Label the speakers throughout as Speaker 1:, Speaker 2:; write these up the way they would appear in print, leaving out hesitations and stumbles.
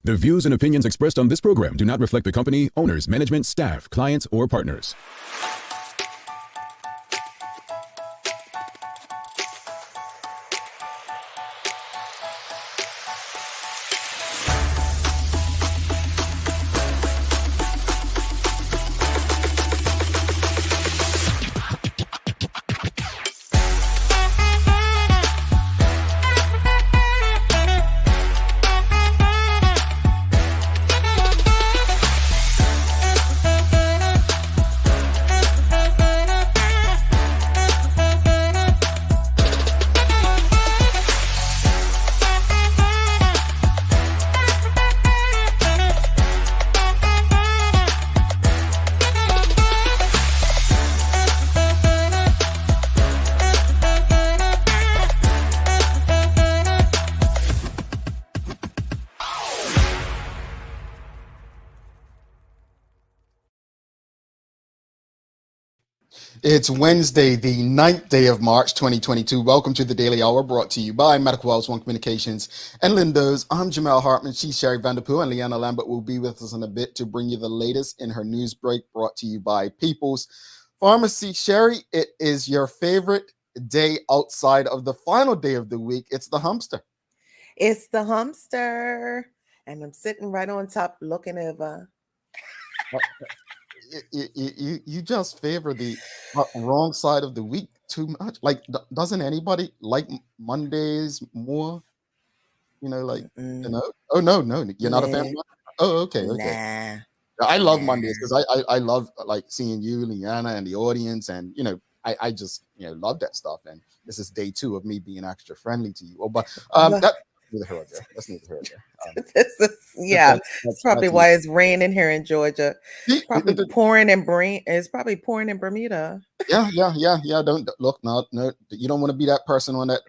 Speaker 1: The views and opinions expressed on this program do not reflect the company, owners, management, staff, clients, or partners.
Speaker 2: It's Wednesday, the 9th day of March, 2022. Welcome to the Daily Hour, brought to you by Medical Wells One Communications and Lindo's. I'm Jamal Hartman. She's Sherry Vanderpool, and Leanna Lambert will be with us in a bit to bring you the latest in her news break, brought to you by People's Pharmacy. Sherry, it is your favorite day outside of the final day of the week. It's the Humpster.
Speaker 3: It's the Humpster, and I'm sitting right on top looking over.
Speaker 2: You just favor the wrong side of the week too much. Like, doesn't anybody like Mondays more? You know. Oh no, you're not a fan of Monday? Oh, okay.
Speaker 3: Nah.
Speaker 2: I love Mondays because I love like seeing you, Leanna, and the audience, and I just love that stuff. And this is day 2 of me being extra friendly to you. Oh, but that's neither here nor there. That's neither here nor there.
Speaker 3: That's probably why it's raining here in Georgia. It's probably pouring in Bermuda.
Speaker 2: Yeah. Don't look, no. You don't want to be that person on that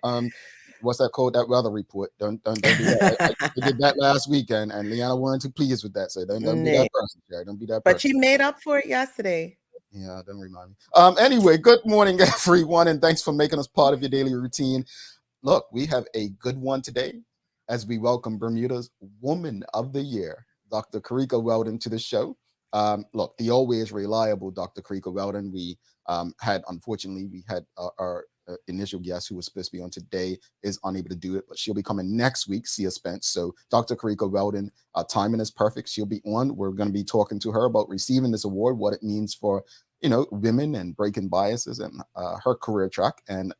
Speaker 2: what's that called? That weather report. Don't do that. I did that last weekend, and Leanna wasn't too pleased with that. So don't be that person, Jared. Don't be that person.
Speaker 3: But she made up for it yesterday.
Speaker 2: Yeah, don't remind me. Anyway, good morning, everyone, and thanks for making us part of your daily routine. Look, we have a good one today as we welcome Bermuda's Woman of the Year, Dr. Carika Weldon, to the show. Look, the always reliable Dr. Carika Weldon. We had our initial guest who was supposed to be on today is unable to do it, but she'll be coming next week, Sia Spence. So Dr. Carika Weldon, timing is perfect. She'll be on. We're going to be talking to her about receiving this award, what it means for, women and breaking biases and her career track. And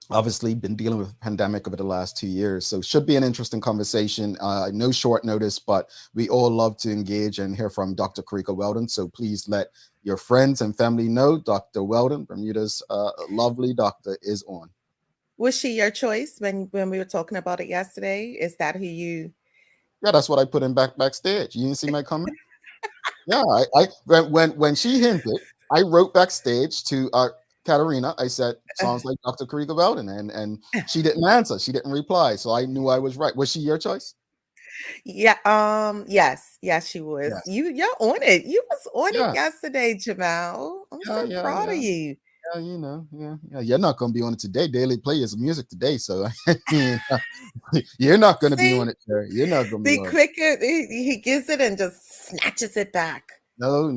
Speaker 2: obviously been dealing with a pandemic over the last 2 years. So should be an interesting conversation. No short notice, but we all love to engage and hear from Dr. Carika Weldon. So please let your friends and family know Dr. Weldon, Bermuda's lovely doctor, is on.
Speaker 3: Was she your choice when we were talking about it yesterday? Is that who you...
Speaker 2: Yeah, that's what I put in backstage. You didn't see my comment? Yeah, when she hinted, I wrote backstage to Katarina. I said, sounds like Dr. Carika Weldon, and she didn't answer. She didn't reply. So I knew I was right. Was she your choice?
Speaker 3: Yeah. Yes, she was. Yes. You're on it. You was on it yesterday, Jamal. I'm so proud of you.
Speaker 2: Yeah. You're not gonna be on it today. Daily Play is music today, so you're not gonna be on it, Jerry. You're not gonna be on it.
Speaker 3: The quicker he gets it and just snatches it back.
Speaker 2: No.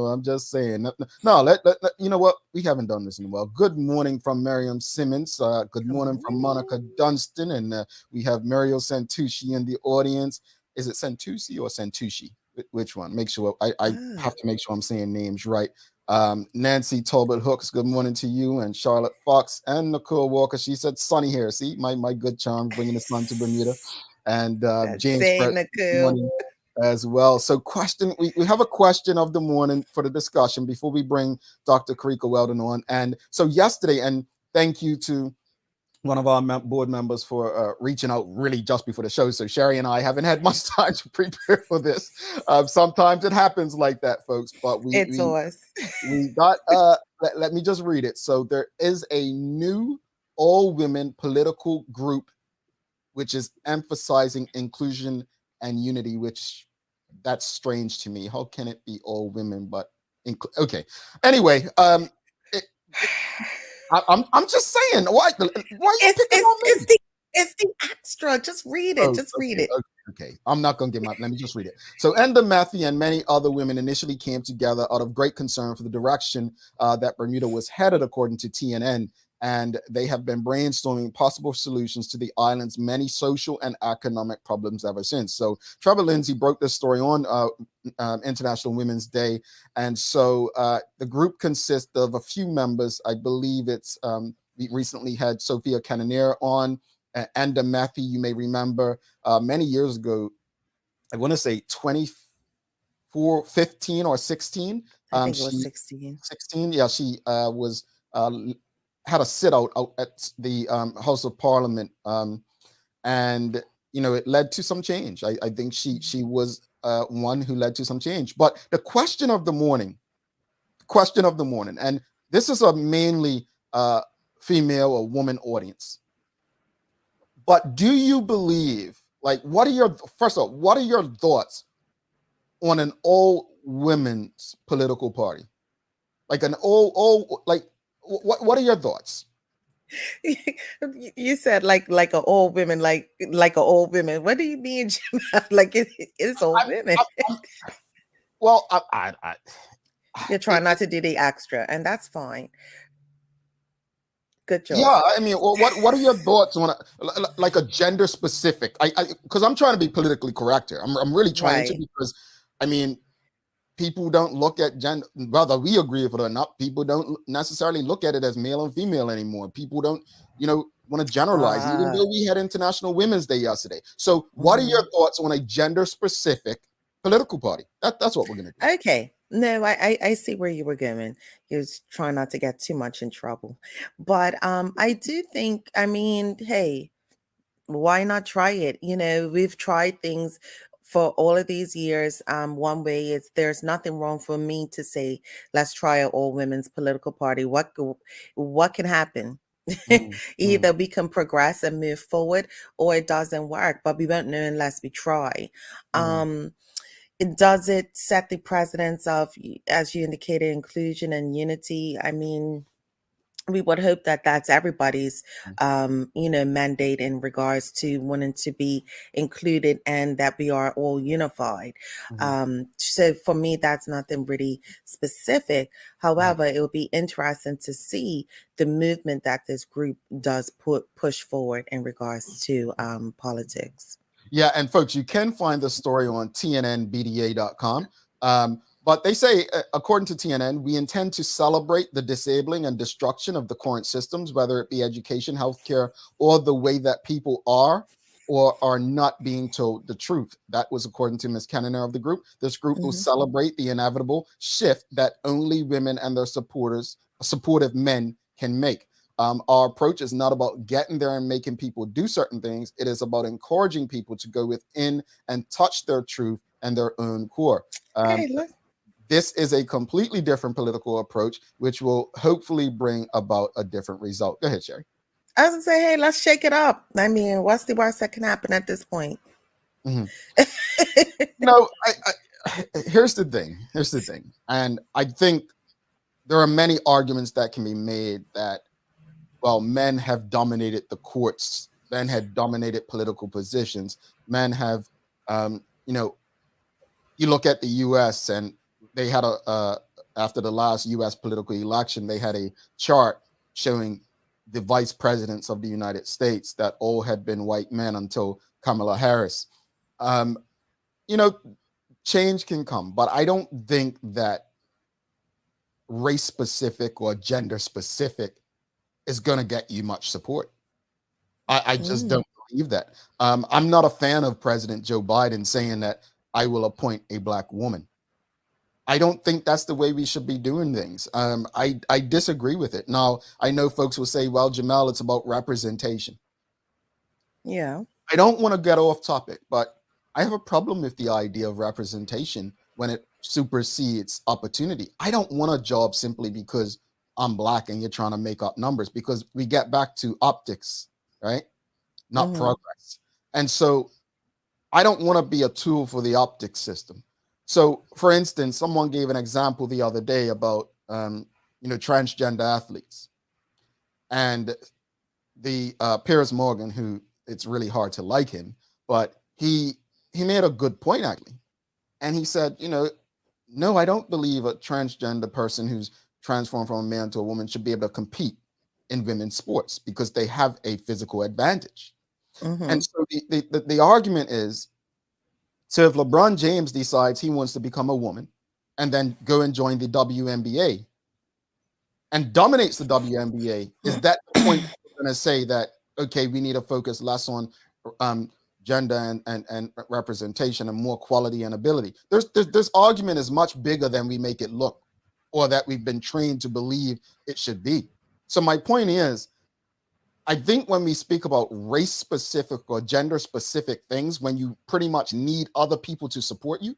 Speaker 2: I'm just saying. No, you know what? We haven't done this in a while. Good morning from Miriam Simmons. Good morning from Monica Dunstan. And we have Mario Santucci in the audience. Is it Santucci or Santucci? Which one? Make sure I have to make sure I'm saying names right. Nancy Talbot Hooks, good morning to you. And Charlotte Fox and Nicole Walker. She said sunny here. See, my good charm bringing the sun to Bermuda. And James Brett, as well. So we have a question of the morning for the discussion before we bring Dr. Carika Weldon on. And so yesterday, and thank you to one of our board members for reaching out really just before the show. So Sherry and I haven't had much time to prepare for this. Sometimes it happens like that, folks, but we got, let me just read it. So there is a new all-women political group which is emphasizing inclusion and unity, which that's strange to me. How can it be all women but okay? Anyway, I'm just saying. Why you picking on me?
Speaker 3: It's the extra. Just read it.
Speaker 2: Oh,
Speaker 3: Just read it.
Speaker 2: okay. I'm not going to let me just read it. So Enda Matthew and many other women initially came together out of great concern for the direction that Bermuda was headed, according to TNN. And they have been brainstorming possible solutions to the island's many social and economic problems ever since. So Trevor Lindsay broke this story on International Women's Day. And so the group consists of a few members. I believe we recently had Sophia Cannoneer on, and Matthew, you may remember many years ago, I want to say 15 or 16.
Speaker 3: I think it was 16.
Speaker 2: 16, yeah, she was had a sit out at the House of Parliament, and it led to some change. I think she was one who led to some change. But the question of the morning, and this is a mainly female or woman audience. But do you believe, what are your thoughts on an all women's political party? Like an what are your thoughts?
Speaker 3: You said like an old women, like an old women. What do you mean, Jim? Like it's old women. You're trying not to do the extra, and that's fine. Good job.
Speaker 2: Yeah, I mean, what are your thoughts on a gender specific? Because I'm trying to be politically correct here. I'm really trying to, because I mean, people don't look at gender, whether we agree with it or not. People don't necessarily look at it as male and female anymore. People don't, want to generalize, even though we had International Women's Day yesterday. So what are your thoughts on a gender specific political party? That's what we're going to do.
Speaker 3: Okay. No, I see where you were going. You're trying not to get too much in trouble. But I do think, I mean, hey, why not try it? We've tried things for all of these years. One way there's nothing wrong for me to say, let's try an all women's political party. What can happen? Either we can progress and move forward, or it doesn't work, but we won't know unless we try. Does it set the precedence of, as you indicated, inclusion and unity? I mean, we would hope that that's everybody's, mandate in regards to wanting to be included and that we are all unified. So for me, that's nothing really specific. However, it will be interesting to see the movement that this group does push forward in regards to politics.
Speaker 2: Yeah, and folks, you can find the story on tnnbda.com. But they say, according to TNN, we intend to celebrate the disabling and destruction of the current systems, whether it be education, healthcare, or the way that people are or are not being told the truth. That was according to Ms. Cannoneer of the group. This group will celebrate the inevitable shift that only women and their supportive men can make. Our approach is not about getting there and making people do certain things. It is about encouraging people to go within and touch their truth and their own core. This is a completely different political approach, which will hopefully bring about a different result. Go ahead, Sherry.
Speaker 3: I was going to say, hey, let's shake it up. I mean, what's the worst that can happen at this point?
Speaker 2: Here's the thing. And I think there are many arguments that can be made that, well, men have dominated the courts, men had dominated political positions, men have, you look at the U.S. and they had after the last U.S. political election, they had a chart showing the vice presidents of the United States that all had been white men until Kamala Harris. Change can come, but I don't think that race specific or gender specific is going to get you much support. I just don't believe that. I'm not a fan of President Joe Biden saying that I will appoint a black woman. I don't think that's the way we should be doing things. I disagree with it. Now, I know folks will say, well, Jamel, it's about representation.
Speaker 3: Yeah.
Speaker 2: I don't want to get off topic, but I have a problem with the idea of representation when it supersedes opportunity. I don't want a job simply because I'm black and you're trying to make up numbers, because we get back to optics, right? Not progress. And so I don't want to be a tool for the optics system. So, for instance, someone gave an example the other day about, transgender athletes. And the Piers Morgan, who it's really hard to like him, but he made a good point actually, and he said, no, I don't believe a transgender person who's transformed from a man to a woman should be able to compete in women's sports because they have a physical advantage. And so the argument is, so if LeBron James decides he wants to become a woman and then go and join the WNBA and dominates the WNBA, is that the point we're going to say that, okay, we need to focus less on gender and representation and more quality and ability? This argument is much bigger than we make it look, or that we've been trained to believe it should be. So my point is, I think when we speak about race specific or gender specific things, when you pretty much need other people to support you,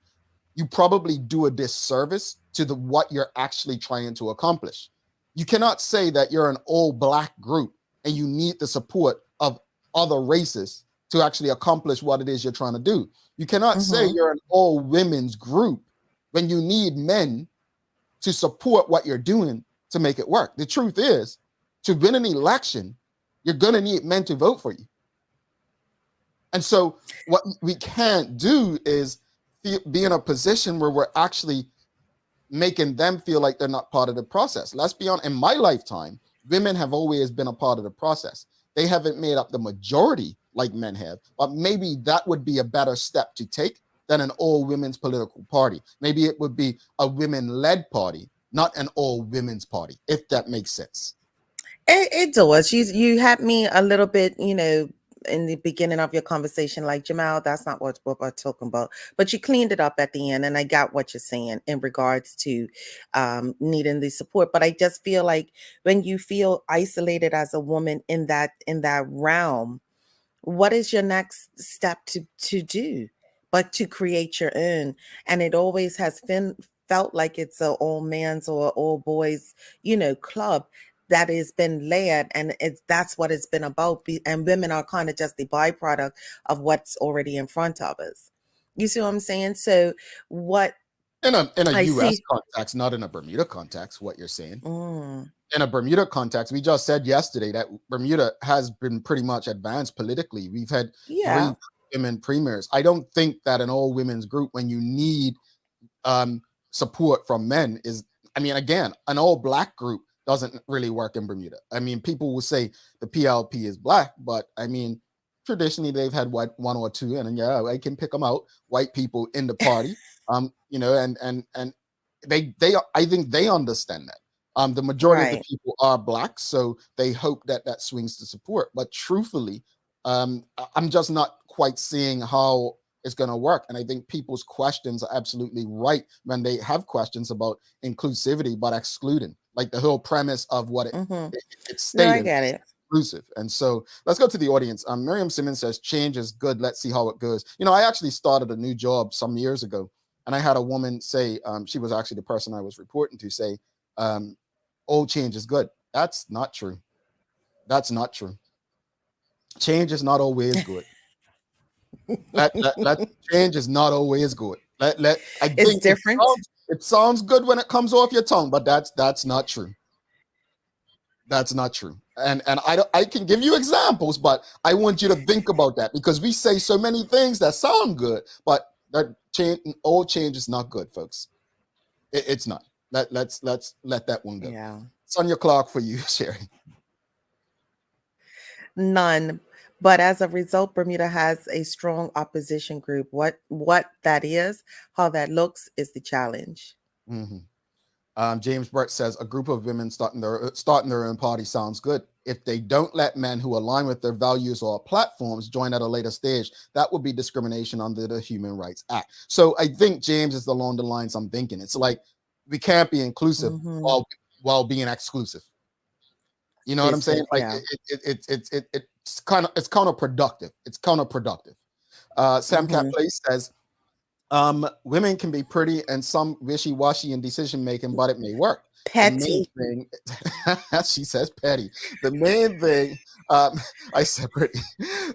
Speaker 2: you probably do a disservice to what you're actually trying to accomplish. You cannot say that you're an all black group and you need the support of other races to actually accomplish what it is you're trying to do. You cannot say you're an all women's group when you need men to support what you're doing to make it work. The truth is, to win an election, you're going to need men to vote for you. And so what we can't do is be in a position where we're actually making them feel like they're not part of the process. Let's be honest, in my lifetime, women have always been a part of the process. They haven't made up the majority like men have, but maybe that would be a better step to take than an all women's political party. Maybe it would be a women-led party, not an all women's party, if that makes sense.
Speaker 3: It does. You had me a little bit, in the beginning of your conversation, like, Jamal, that's not what we're talking about. But you cleaned it up at the end, and I got what you're saying in regards to needing the support. But I just feel like when you feel isolated as a woman in that realm, what is your next step to do but to create your own? And it always has felt like it's a all man's or all boys, club that has been layered, and that's what it's been about. And women are kind of just the byproduct of what's already in front of us. You see what I'm saying? So what
Speaker 2: in a
Speaker 3: I
Speaker 2: US
Speaker 3: see,
Speaker 2: context, not in a Bermuda context, what you're saying. In a Bermuda context, we just said yesterday that Bermuda has been pretty much advanced politically. We've had 3 women premiers. I don't think that an all women's group, when you need support from men, is, again, an all black group doesn't really work in Bermuda. People will say the PLP is black, but traditionally they've had one or two, and yeah, I can pick them out, white people in the party. And they I think they understand that. The majority of the people are black, so they hope that swings to support. But truthfully, I'm just not quite seeing how it's going to work. And I think people's questions are absolutely right when they have questions about inclusivity but excluding, like the whole premise of what it's stated.
Speaker 3: No, I get it.
Speaker 2: Exclusive. And so let's go to the audience. Miriam Simmons says, change is good. Let's see how it goes. I actually started a new job some years ago, and I had a woman say, she was actually the person I was reporting to, say, all change is good. That's not true. That's not true. Change is not always good. that change is not always good. I think
Speaker 3: it's different.
Speaker 2: It sounds good when it comes off your tongue, but that's not true. That's not true. And I can give you examples, but I want you to think about that, because we say so many things that sound good, but that all change is not good, folks. It's not. Let's let that one go.
Speaker 3: Yeah.
Speaker 2: It's on your clock for you, Sherry.
Speaker 3: None. But as a result, Bermuda has a strong opposition group. What that is, how that looks, is the challenge.
Speaker 2: James Brett says, a group of women starting their own party sounds good. If they don't let men who align with their values or platforms join at a later stage, that would be discrimination under the Human Rights Act. So I think, James, is along the lines I'm thinking. It's like we can't be inclusive while being exclusive. You know what I'm saying? Like it's counterproductive. It's counterproductive. Sam Cat Place says, women can be pretty and some wishy-washy in decision making, but it may work.
Speaker 3: Petty.
Speaker 2: She says petty. The main thing, I said pretty.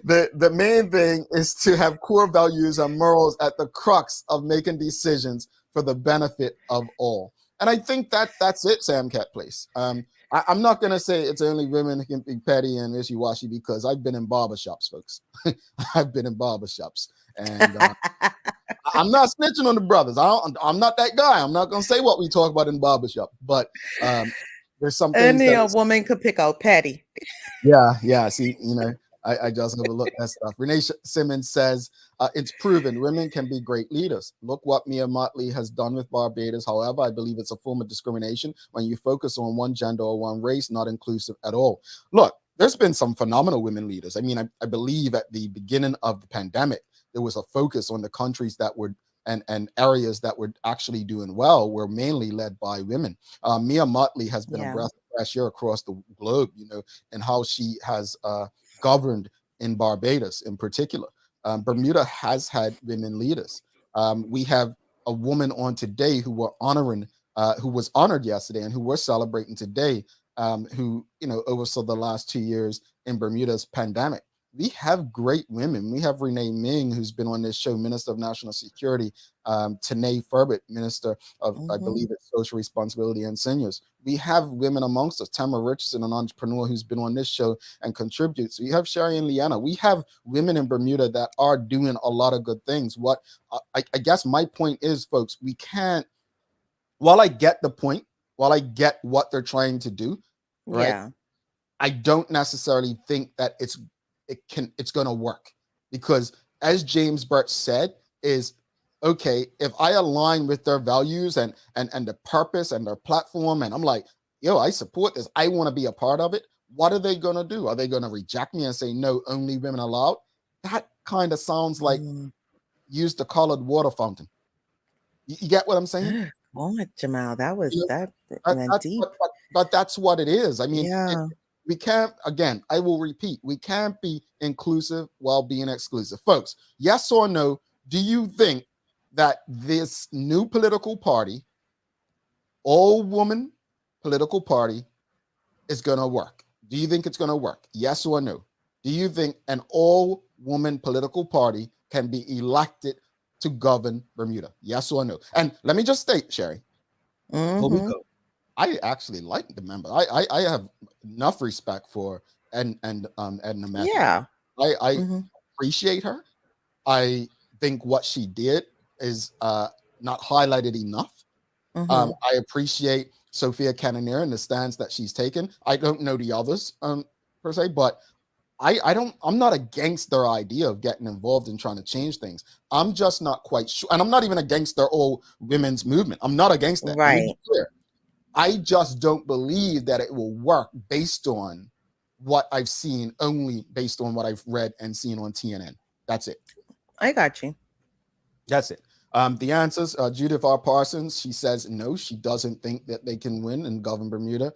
Speaker 2: The main thing is to have core values and morals at the crux of making decisions for the benefit of all. And I think that's it, Sam Cat Place. I'm not gonna say it's only women who can be petty and wishy-washy, because I've been in barbershops, folks. I've been in barbershops, and I'm not snitching on the brothers. I'm not that guy. I'm not gonna say what we talk about in barbershop, but there's some things
Speaker 3: Only
Speaker 2: that,
Speaker 3: a woman could pick out petty.
Speaker 2: yeah. See, I just overlook that stuff. Renee Simmons says, it's proven women can be great leaders. Look what Mia Mottley has done with Barbados. However, I believe it's a form of discrimination when you focus on one gender or one race, not inclusive at all. Look, there's been some phenomenal women leaders. I mean, I believe at the beginning of the pandemic, there was a focus on the countries that were and areas that were actually doing well were mainly led by women. Mia Mottley has been a breath of fresh air across the globe, and how she has governed in Barbados in particular. Bermuda has had women leaders. We have a woman on today who who was honored yesterday and who we're celebrating today, who oversaw the last 2 years in Bermuda's pandemic. We have great women. We have Renee Ming, who's been on this show, Minister of National Security, Tanae Furbett, Minister of, I believe it's Social Responsibility and Seniors. We have women amongst us. Tamara Richardson, an entrepreneur who's been on this show and contributes. We have Sherry and Leanna. We have women in Bermuda that are doing a lot of good things. What I guess my point is, folks, we can't, while I get the point, while I get what they're trying to do, right?
Speaker 3: Yeah.
Speaker 2: I don't necessarily think that it's going to work, because as James Burt said, is okay, if I align with their values and the purpose and their platform, and I'm like, yo, I support this, I want to be a part of it, what are they going to do? Are they going to reject me and say, no, only women allowed? That kind of sounds like use the colored water fountain. You get what I'm saying?
Speaker 3: What, Jamal? That was that went deep.
Speaker 2: But that's what it is. I mean,
Speaker 3: Yeah.
Speaker 2: we can't, again, I will repeat, we can't be inclusive while being exclusive. Folks, yes or no, do you think that this new political party, all-woman political party, is going to work? Do you think it's going to work? Yes or no? Do you think an all-woman political party can be elected to govern Bermuda? Yes or no? And let me just state, Sherry, before we go, I actually like the member. I have enough respect for Edna Matthews.
Speaker 3: Yeah.
Speaker 2: I appreciate her. I think what she did is not highlighted enough. I appreciate Sophia Canonier and the stance that she's taken. I don't know the others per se, but I'm not against their idea of getting involved in trying to change things. I'm just not quite sure, and I'm not even against their all women's movement. I'm not against that.
Speaker 3: Right.
Speaker 2: I just don't believe that it will work based on what I've seen, only based on what I've read and seen on TNN. That's it.
Speaker 3: I got you.
Speaker 2: That's it. The answers, Judith R. Parsons, she says no, she doesn't think that they can win and govern Bermuda.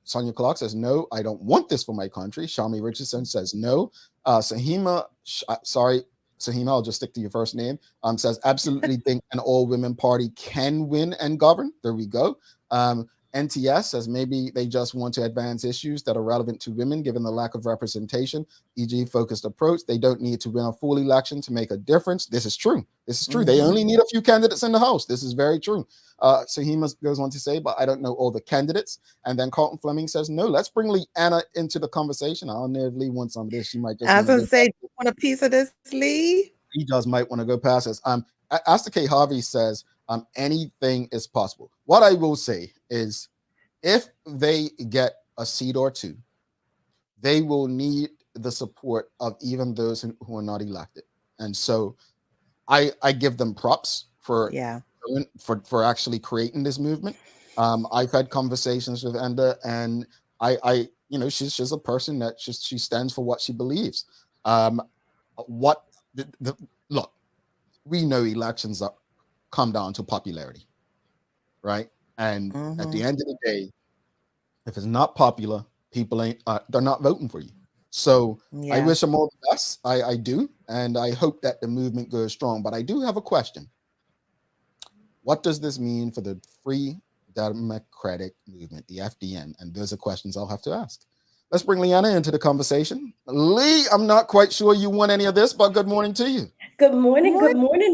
Speaker 2: Sonia Clark says no, I don't want this for my country. Shami Richardson says no. Sahima, I'll just stick to your first name, says absolutely think an all-women party can win and govern. There we go. NTS says maybe they just want to advance issues that are relevant to women given the lack of representation, e.g. focused approach. They don't need to win a full election to make a difference. This is true. This is true. They only need a few candidates in the House. This is very true. Sahima goes on to say, but I don't know all the candidates. And then Carlton Fleming says, no, let's bring Leanna into the conversation. I don't know if Lee wants some of this. She might just
Speaker 3: want a piece of this, Lee?
Speaker 2: He might want to go past us. Asta K. Harvey says, anything is possible. What I will say is, if they get a seat or two, they will need the support of even those who are not elected. And so I give them props for actually creating this movement. I've had conversations with Enda, and I she's a person that she stands for what she believes. Look, we know elections come down to popularity, right? And at the end of the day, if it's not popular, people they're not voting for you. So I wish them all the best. I do, and I hope that the movement goes strong. But I do have a question. What does this mean for the Free Democratic Movement, the FDN? And those are questions I'll have to ask. Let's bring Leanna into the conversation. Lee, I'm not quite sure you want any of this, but good morning to you.
Speaker 4: Good morning,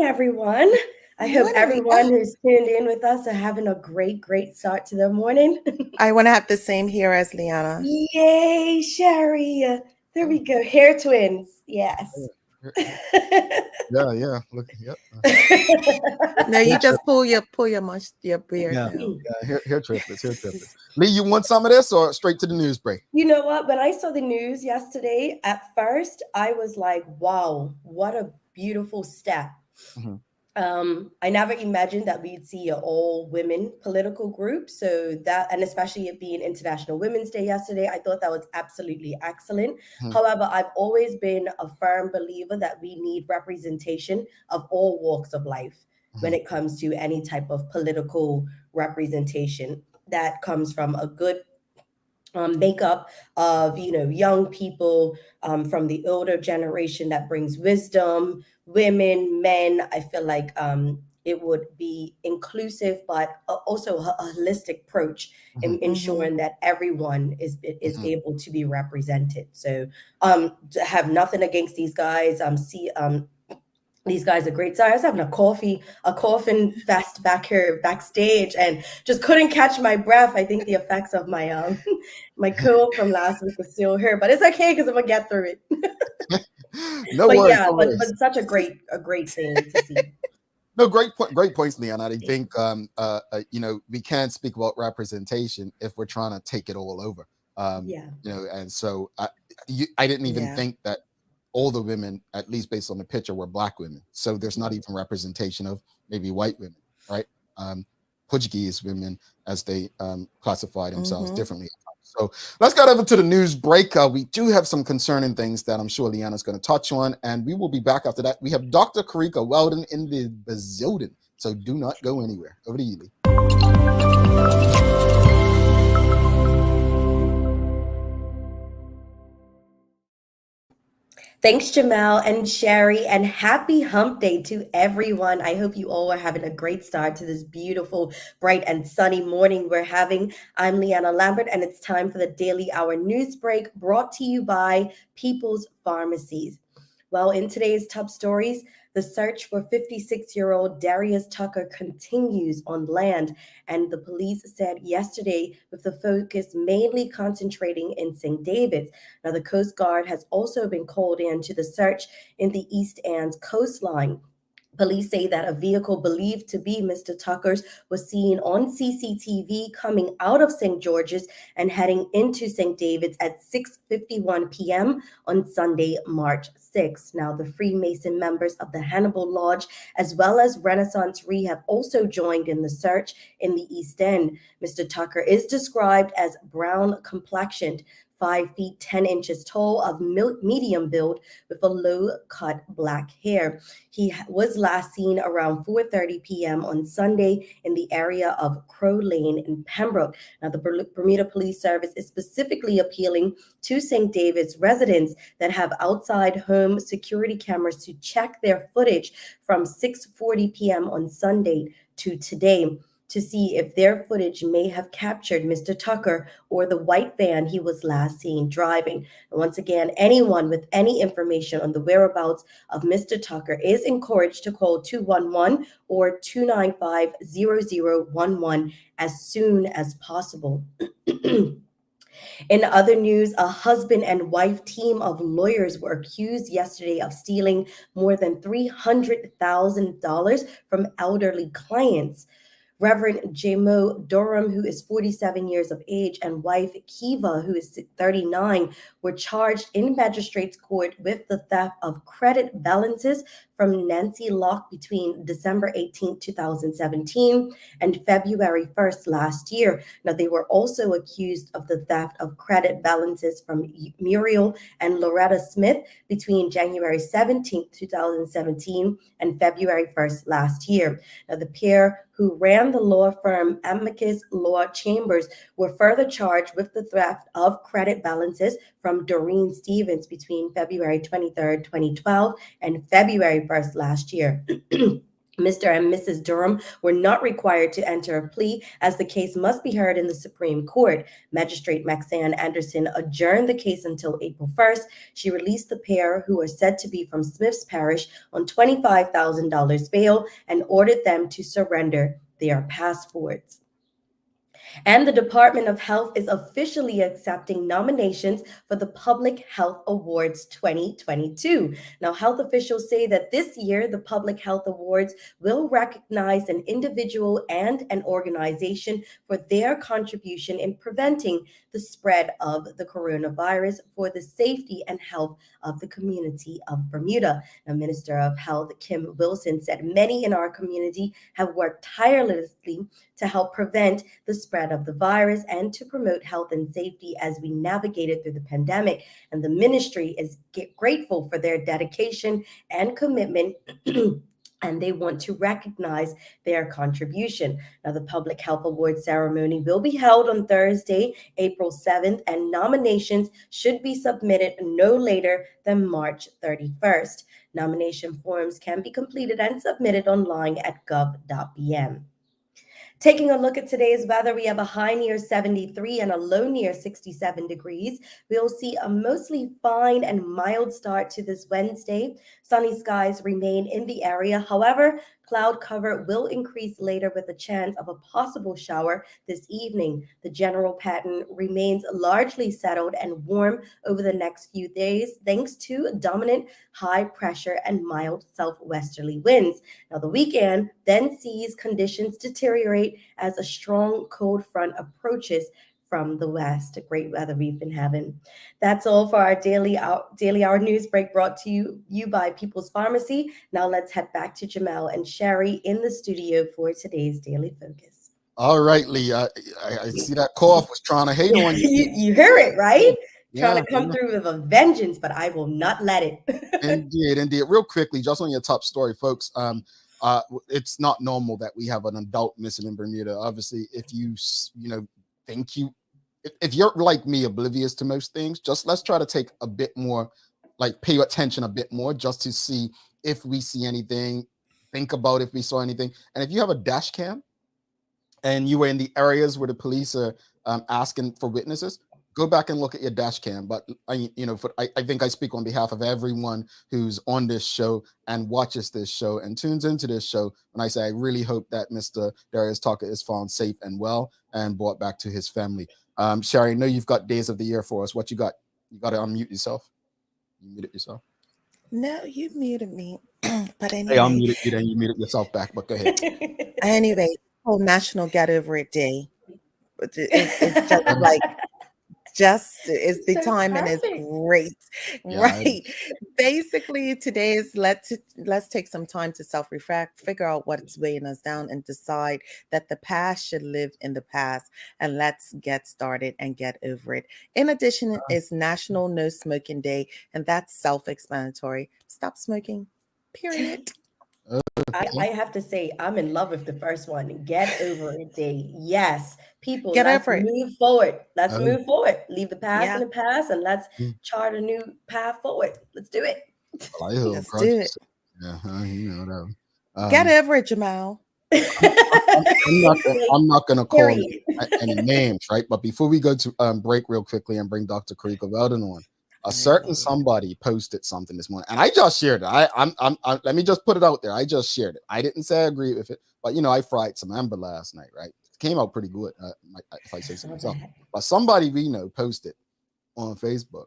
Speaker 4: everyone. I hope
Speaker 3: Morning.
Speaker 4: everyone who's tuned in with us are having a great start to their morning.
Speaker 3: I want to have the same here as Liana.
Speaker 4: Yay, Sherry. There we go. Hair twins. Yes.
Speaker 2: Yeah. Look, yep.
Speaker 3: No, you just pull your beard
Speaker 2: Yeah,
Speaker 3: down.
Speaker 2: hair triplets. Lee, you want some of this or straight to the news break?
Speaker 4: You know what? When I saw the news yesterday, at first I was like, wow, what a beautiful step.
Speaker 2: Mm-hmm.
Speaker 4: I never imagined that we'd see an all women political group. So that, and especially it being International Women's Day yesterday, I thought that was absolutely excellent.
Speaker 2: Mm-hmm.
Speaker 4: However, I've always been a firm believer that we need representation of all walks of life when it comes to any type of political representation that comes from a good makeup of young people from the older generation that brings wisdom, women, men. I feel like it would be inclusive, but also a holistic approach in ensuring that everyone is able to be represented. So to have nothing against these guys. These guys are great. Sorry, I was having a coughing fest back here backstage, and just couldn't catch my breath. I think the effects of my my cold from last week is still here, but it's okay because I'm gonna get through it.
Speaker 2: No
Speaker 4: But
Speaker 2: worries,
Speaker 4: yeah,
Speaker 2: no worries.
Speaker 4: but such a great thing to see.
Speaker 2: No, great points, Leon. I think we can't speak about representation if we're trying to take it all over. And so I didn't even think that all the women, at least based on the picture, were black women. So there's not even representation of maybe white women, right? Portuguese women, as they classify themselves differently. So let's get over to the news break. We do have some concerning things that I'm sure Leanna's going to touch on, and we will be back after that. We have Dr. Carika Weldon in the building, so do not go anywhere. Over to you, Lee.
Speaker 4: Thanks, Jamal and Sherry, and happy hump day to everyone. I hope you all are having a great start to this beautiful, bright, and sunny morning we're having. I'm Leanna Lambert, and it's time for the Daily Hour News Break brought to you by People's Pharmacies. Well, in today's top stories, the search for 56-year-old Darius Tucker continues on land, and the police said yesterday with the focus mainly concentrating in St. David's. Now, the Coast Guard has also been called in to the search in the East End's coastline. Police say that a vehicle believed to be Mr. Tucker's was seen on CCTV coming out of St. George's and heading into St. David's at 6:51 p.m. on Sunday, March 6th. Now, the Freemason members of the Hannibal Lodge as well as Renaissance Re have also joined in the search in the East End. Mr. Tucker is described as brown complexioned, 5 feet 10 inches tall, of medium build with a low-cut black hair. He was last seen around 4:30 p.m. on Sunday in the area of Crow Lane in Pembroke. Now, the Bermuda Police Service is specifically appealing to St. David's residents that have outside home security cameras to check their footage from 6:40 p.m. on Sunday to today, to see if their footage may have captured Mr. Tucker or the white van he was last seen driving. And once again, anyone with any information on the whereabouts of Mr. Tucker is encouraged to call 211 or 295-0011 as soon as possible. In other news, a husband and wife team of lawyers were accused yesterday of stealing more than $300,000 from elderly clients. Reverend Jamo Durham, who is 47 years of age, and wife Kiva, who is 39, were charged in magistrate's court with the theft of credit balances from Nancy Locke between December 18, 2017 and February 1st last year. Now, they were also accused of the theft of credit balances from Muriel and Loretta Smith between January 17, 2017 and February 1st last year. Now, the pair who ran the law firm Amicus Law Chambers were further charged with the theft of credit balances from Doreen Stevens between February 23rd, 2012 and February 1st last year. Mr. and Mrs. Durham were not required to enter a plea as the case must be heard in the Supreme Court. Magistrate Maxanne Anderson adjourned the case until April 1st. She released the pair, who are said to be from Smith's Parish, on $25,000 bail and ordered them to surrender their passports. And the Department of Health is officially accepting nominations for the Public Health Awards 2022. Now, health officials say that this year, the Public Health Awards will recognize an individual and an organization for their contribution in preventing the spread of the coronavirus for the safety and health of the community of Bermuda. Now, Minister of Health Kim Wilson said many in our community have worked tirelessly to help prevent the spread of the virus and to promote health and safety as we navigated through the pandemic. And the ministry is grateful for their dedication and commitment. And they want to recognize their contribution. Now, the Public Health Awards ceremony will be held on Thursday, April 7th, and nominations should be submitted no later than March 31st. Nomination forms can be completed and submitted online at gov.bm. Taking a look at today's weather, we have a high near 73 and a low near 67 degrees. We'll see a mostly fine and mild start to this Wednesday. Sunny skies remain in the area. However, cloud cover will increase later with a chance of a possible shower this evening. The general pattern remains largely settled and warm over the next few days, thanks to dominant high pressure and mild southwesterly winds. Now, the weekend then sees conditions deteriorate as a strong cold front approaches from the west. Great weather we've been having. That's all for our daily hour news break, brought to you by People's Pharmacy. Now let's head back to Jamel and Sherry in the studio for today's Daily Focus.
Speaker 2: All right, Lee. I see that cough was trying to hate on you.
Speaker 4: You hear it, right?
Speaker 2: Yeah,
Speaker 4: Trying to come through with a vengeance, but I will not let it.
Speaker 2: Indeed. Real quickly, just on your top story, folks. It's not normal that we have an adult missing in Bermuda. Obviously, if you if you're like me, oblivious to most things, just let's try to take a bit more, like pay attention a bit more, just to see if we see anything. Think about if we saw anything, and if you have a dash cam and you were in the areas where the police are asking for witnesses, go back and look at your dash cam. But I think I speak on behalf of everyone who's on this show and watches this show and tunes into this show when I say I really hope that Mr. Darius Tucker is found safe and well and brought back to his family. Sherry, I know you've got days of the year for us. What you got? You got to unmute yourself. You muted yourself.
Speaker 3: No, you muted me. But anyway,
Speaker 2: Hey, I unmuted you, then you muted yourself back. But go ahead.
Speaker 3: Anyway, whole National Get Over It Day. It's just like. It's the time and it's great, right? Basically, today is let's take some time to self-reflect, figure out what's weighing us down, and decide that the past should live in the past, and let's get started and get over it. In addition, it's National No Smoking Day, and that's self-explanatory. Stop smoking, period.
Speaker 4: I have to say, I'm in love with the first one. Get over it day. Yes. People,
Speaker 3: let's
Speaker 4: move forward. Let's move forward. Leave the past in the past and let's chart a new path forward. Let's do it.
Speaker 3: Let's do it.
Speaker 2: You know that.
Speaker 3: Get over it, Jamal.
Speaker 2: I'm not going to call any names, right? But before we go to break real quickly and bring Dr. Carika Weldon on, a certain somebody posted something this morning, and I just shared it. I'm let me just put it out there. I just shared it. I didn't say I agree with it, but I fried some amber last night, right? It came out pretty good, if I say so myself. But somebody we know posted on Facebook,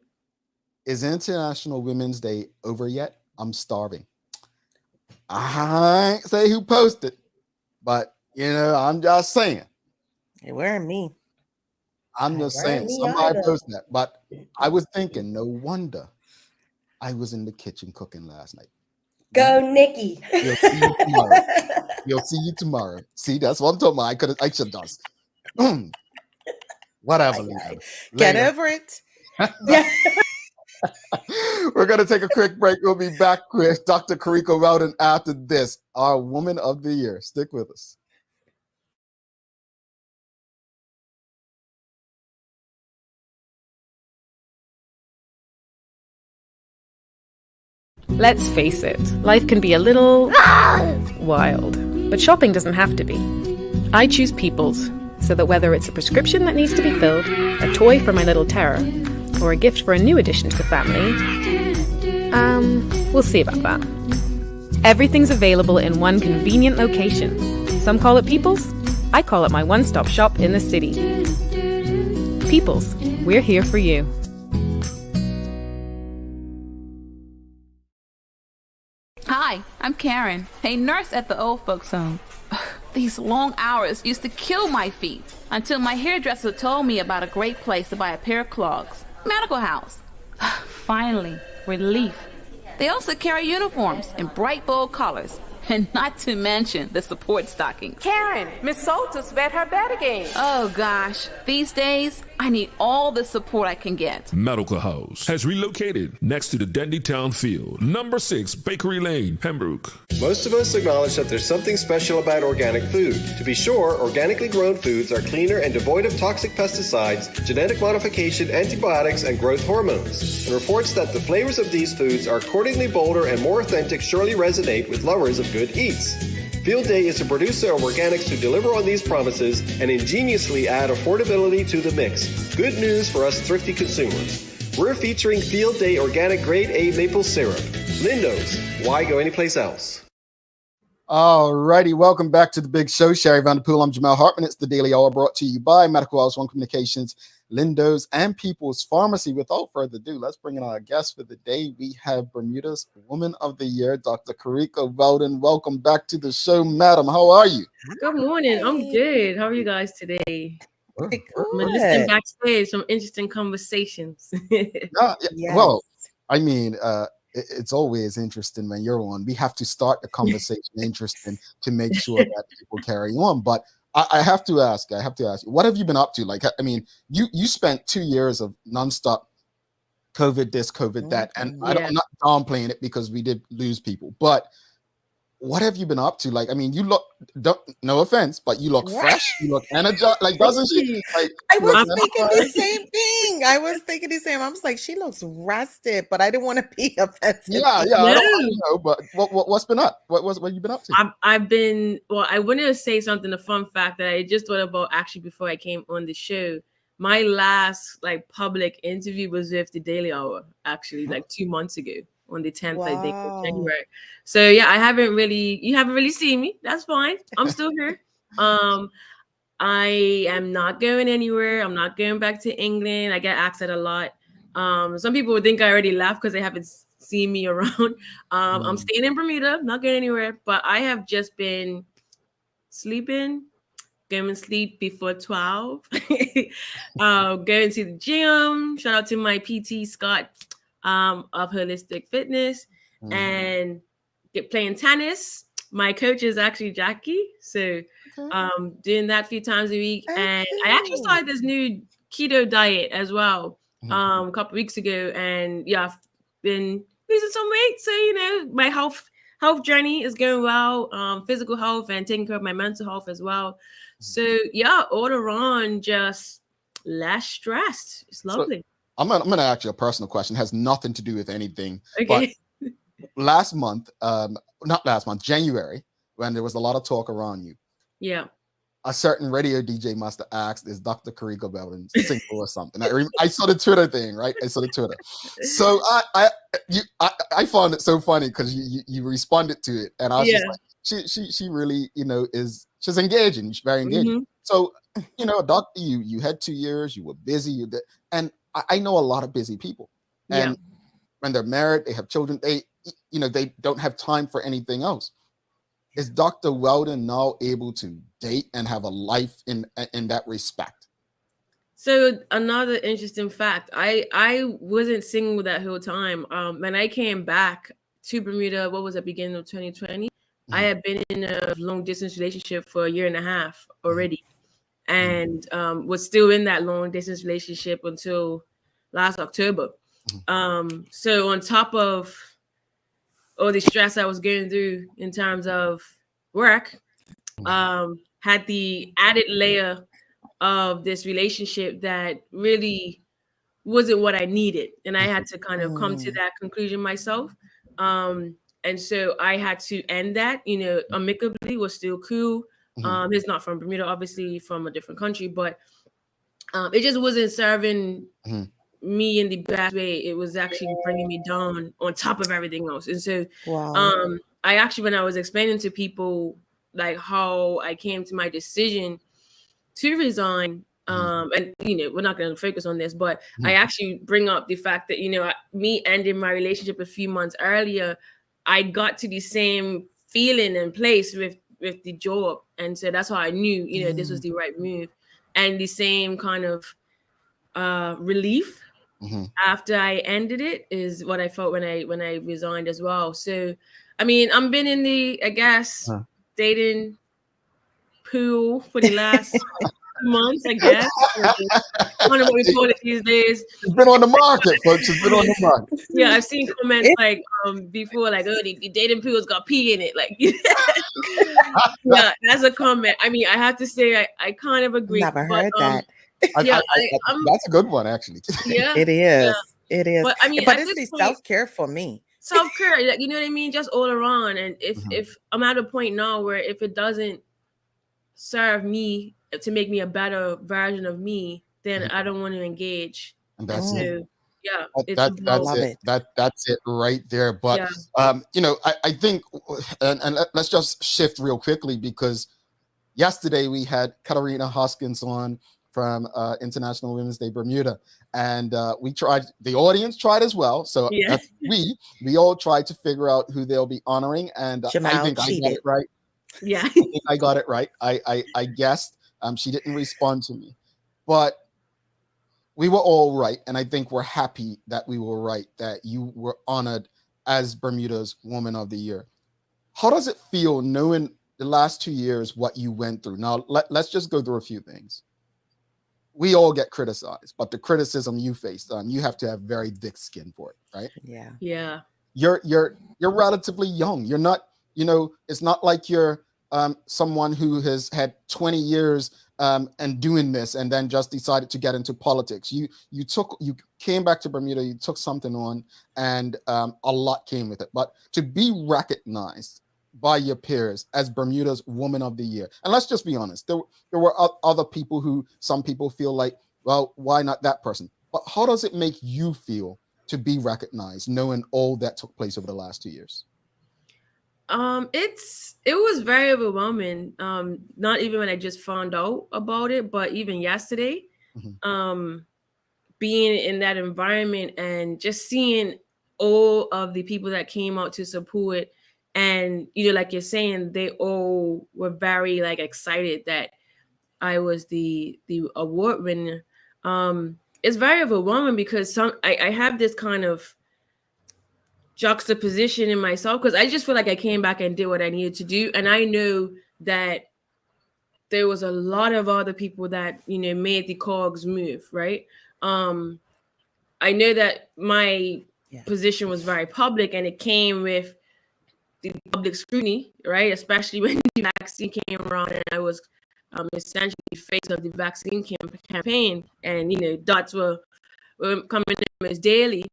Speaker 2: "Is International Women's Day over yet? I'm starving." I ain't say who posted, but I'm just saying.
Speaker 3: It weren't me.
Speaker 2: I'm just saying somebody posted that, but I was thinking, no wonder I was in the kitchen cooking last night.
Speaker 4: Go, Nikki.
Speaker 2: We'll see you tomorrow. We'll see you tomorrow. See, that's what I'm talking about. I should have done. Whatever.
Speaker 3: Get over it.
Speaker 2: We're going to take a quick break. We'll be back with Dr. Carika Weldon after this, our Woman of the Year. Stick with us.
Speaker 5: Let's face it, life can be a little wild, but shopping doesn't have to be. I choose People's, so that whether it's a prescription that needs to be filled, a toy for my little terror, or a gift for a new addition to the family, we'll see about that. Everything's available in one convenient location. Some call it People's. I call it my one-stop shop in the city. People's, we're here for you.
Speaker 6: Hi, I'm Karen, a nurse at the old folks home. These long hours used to kill my feet until my hairdresser told me about a great place to buy a pair of clogs. Medical House. Finally, relief. They also carry uniforms in bright, bold colors. And not to mention the support stockings.
Speaker 7: Karen, Miss Salter's bet her bet again.
Speaker 6: Oh gosh, these days, I need all the support I can get.
Speaker 8: Medical House has relocated next to the Dendy Town Field, number 6 Bakery Lane, Pembroke.
Speaker 9: Most of us acknowledge that there's something special about organic food. To be sure, organically grown foods are cleaner and devoid of toxic pesticides, genetic modification, antibiotics, and growth hormones. And reports that the flavors of these foods are accordingly bolder and more authentic surely resonate with lovers of good eats. Field Day is a producer of organics to deliver on these promises and ingeniously add affordability to the mix. Good news for us thrifty consumers. We're featuring Field Day Organic Grade A Maple Syrup. Lindo's, why go anyplace else?
Speaker 2: All righty, welcome back to the big show. Sherry Vanderpool, I'm Jamal Hartman. It's the Daily Hour brought to you by Medical House One Communications, Lindo's, and People's Pharmacy. Without further ado, let's bring in our guest for the day. We have Bermuda's Woman of the Year, Dr. Carika Weldon. Welcome back to the show, madam. How are you?
Speaker 10: Good morning. I'm good. How are you guys today? I'm listening backstage, some interesting conversations.
Speaker 2: Well, I mean, it's always interesting when you're on. We have to start the conversation interesting to make sure that people carry on. But I have to ask you, what have you been up to? Like, I mean, you spent 2 years of nonstop COVID this, COVID that, and I'm not downplaying it because we did lose people, but what have you been up to? Like, I mean, you look, no offense, but you look fresh, you look energized. Like, doesn't she? Like,
Speaker 3: I was thinking the same thing. I was like, she looks rested, but I didn't want to be offensive.
Speaker 2: Yeah. No. I don't know, but what's been up? What you been up to?
Speaker 10: I've been, well, I wanted to say something, a fun fact that I just thought about actually before I came on the show. My last like public interview was with the Daily Hour, actually, like 2 months ago. On the 10th, I think, of January. So yeah, you haven't really seen me. That's fine. I'm still here. I am not going anywhere. I'm not going back to England. I get asked that a lot. Some people would think I already left because they haven't seen me around. I'm staying in Bermuda, not going anywhere, but I have just been sleeping, going to sleep before 12, going to the gym. Shout out to my PT, Scott, of Holistic Fitness, and playing tennis. My coach is actually Jackie, so doing that a few times a week. And I actually started this new keto diet as well a couple weeks ago, and yeah, I've been losing some weight. So my health journey is going well, physical health and taking care of my mental health as well. So yeah, all around just less stressed. It's lovely.
Speaker 2: I'm gonna ask you a personal question. It has nothing to do with anything.
Speaker 10: Okay.
Speaker 2: But last month, January, when there was a lot of talk around you.
Speaker 10: Yeah.
Speaker 2: A certain radio DJ must have asked, "Is Dr. Carika Weldon single or something?" I saw the Twitter thing, right? I saw the Twitter. So I found it so funny because you responded to it, and I was just like, she really she's engaging. She's very engaging. So doctor, you had 2 years. You were busy. And I know a lot of busy people, and when they're married, they have children, they don't have time for anything else. Is Dr. Weldon now able to date and have a life in that respect?
Speaker 10: So another interesting fact, I wasn't single that whole time. When I came back to Bermuda, what was it, beginning of 2020? I had been in a long distance relationship for 1.5 years already. And was still in that long distance relationship until last October. So on top of all the stress I was going through in terms of work, had the added layer of this relationship that really wasn't what I needed. And I had to kind of come to that conclusion myself. And so I had to end that, amicably. Was still cool. He's not from Bermuda, obviously from a different country, but it just wasn't serving me in the best way. It was actually bringing me down on top of everything else. And so I actually, when I was explaining to people like how I came to my decision to resign, and we're not going to focus on this, but I actually bring up the fact that me ending my relationship a few months earlier, I got to the same feeling and place with the job, and so that's how I knew this was the right move, and the same kind of relief after I ended it is what I felt when I resigned as well. So I mean, I've been in the dating pool for the last months, I guess. I don't know what we call it these days.
Speaker 2: It's been on the market, folks. It's been on the market.
Speaker 10: Yeah, I've seen comments like before, like, oh, the dating pool's got pee in it. Like, yeah, that's a comment. I mean, I have to say, I kind of agree.
Speaker 3: Never heard that.
Speaker 2: That's a good one, actually.
Speaker 10: Yeah,
Speaker 3: it is. Yeah. It is. But I mean, it's the self-care for me.
Speaker 10: Self-care, you know what I mean? Just all around. And if I'm at a point now where if it doesn't serve me to make me a better version of me, then I don't want to engage.
Speaker 2: And that's it.
Speaker 10: Yeah,
Speaker 2: that's it. That's it right there. But I think, and let's just shift real quickly, because yesterday we had Katarina Hoskins on from International Women's Day Bermuda, and we tried. The audience tried as well. So we all tried to figure out who they'll be honoring, and I think I got it right.
Speaker 10: Yeah,
Speaker 2: I think I got it right. I guessed. She didn't respond to me, but we were all right, and I think we're happy that we were right, that you were honored as Bermuda's Woman of the Year. How does it feel knowing the last 2 years what you went through? Now, let's just go through a few things. We all get criticized, but the criticism you faced, you have to have very thick skin for it, right?
Speaker 10: Yeah.
Speaker 2: You're relatively young. You're not, it's not like you're someone who has had 20 years and doing this and then just decided to get into politics. You came back to Bermuda, you took something on, and a lot came with it. But to be recognized by your peers as Bermuda's Woman of the Year, and let's just be honest, there were other people who some people feel like, well, why not that person? But how does it make you feel to be recognized, knowing all that took place over the last 2 years?
Speaker 10: It was very overwhelming. Not even when I just found out about it, but even yesterday, being in that environment and just seeing all of the people that came out to support, and like you're saying, they all were very excited that I was the award winner. It's very overwhelming because I have this kind of juxtaposition in myself, because I just feel like I came back and did what I needed to do, and I know that there was a lot of other people that made the cogs move, right? I know that my position was very public, and it came with the public scrutiny, right? Especially when the vaccine came around, and I was essentially the face of the vaccine campaign, and dots were coming in as daily.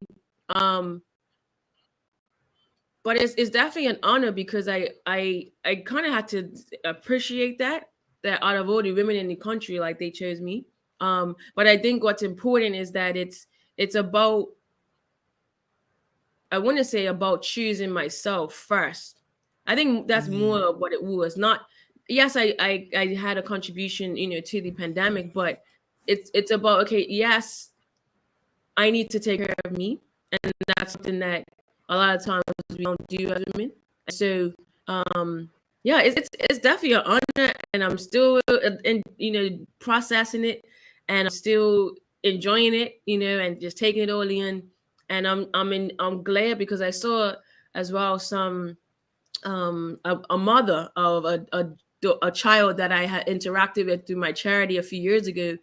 Speaker 10: But it's definitely an honor, because I kind of had to appreciate that out of all the women in the country, they chose me. But I think what's important is that it's about, I want to say, about choosing myself first. I think that's more of what it was. Not, yes, I had a contribution, to the pandemic, but it's about, okay, yes, I need to take care of me, and that's something that a lot of times we don't do as women. So it's definitely an honor, and I'm still processing it, and I'm still enjoying it, and just taking it all in. And I'm glad, because I saw as well some a mother of a child that I had interacted with through my charity a few years ago.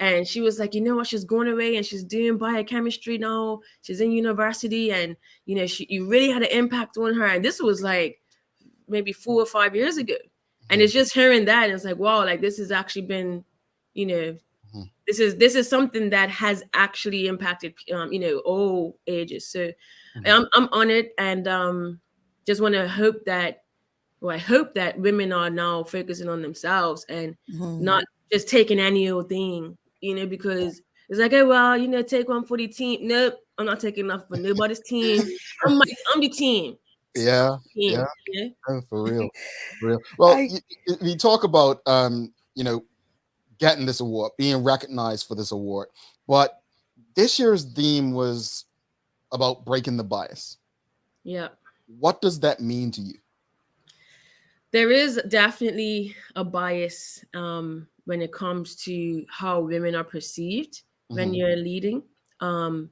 Speaker 10: And she was like, she's going away and she's doing biochemistry now. She's in university, and you really had an impact on her. And this was maybe 4 or 5 years ago. And it's just hearing that, and it's like, wow, this has actually been, this is something that has actually impacted all ages. So I'm honored, and just want to hope that, well, I hope that women are now focusing on themselves and not just taking any old thing, because it's like, oh, well, take one for the team. Nope, I'm not taking enough for nobody's team. I'm the team.
Speaker 2: Yeah,
Speaker 10: Team.
Speaker 2: yeah. Oh, for real. Well, we talk about getting this award, being recognized for this award, but this year's theme was about breaking the bias.
Speaker 10: Yeah.
Speaker 2: What does that mean to you?
Speaker 10: There is definitely a bias when it comes to how women are perceived when you're leading. I'm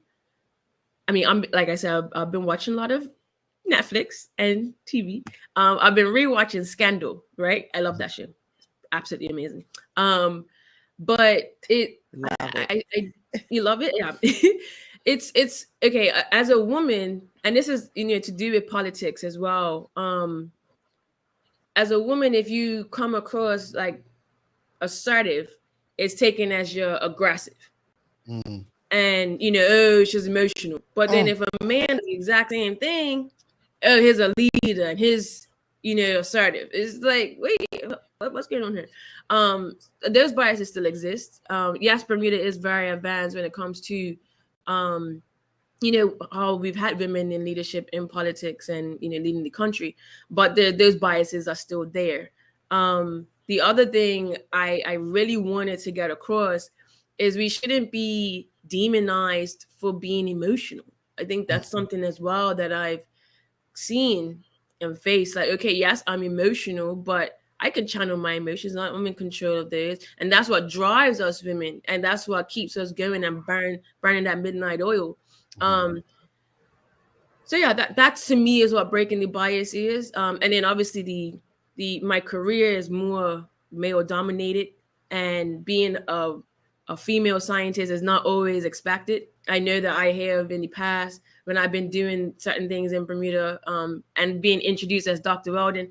Speaker 10: like I said, I've been watching a lot of Netflix and TV. I've been rewatching Scandal, right? I love that show. It's absolutely amazing. But you love it? Yeah. It's okay. As a woman, and this is to do with politics as well. As a woman, if you come across like assertive, it's taken as you're aggressive. And oh, she's emotional. But then if a man does the exact same thing, oh, he's a leader and he's assertive. It's like, wait, what's going on here? Those biases still exist. Yes, Bermuda is very advanced when it comes to how we've had women in leadership in politics and leading the country, but those biases are still there. The other thing I really wanted to get across is we shouldn't be demonized for being emotional. I think that's something as well that I've seen and faced. Like, okay, yes, I'm emotional, but I can channel my emotions. I'm in control of this, and that's what drives us women, and that's what keeps us going and burning that midnight oil. So yeah, that to me is what breaking the bias is. And then obviously my career is more male dominated, and being a female scientist is not always expected. I know that I have in the past when I've been doing certain things in Bermuda, and being introduced as Dr. Weldon,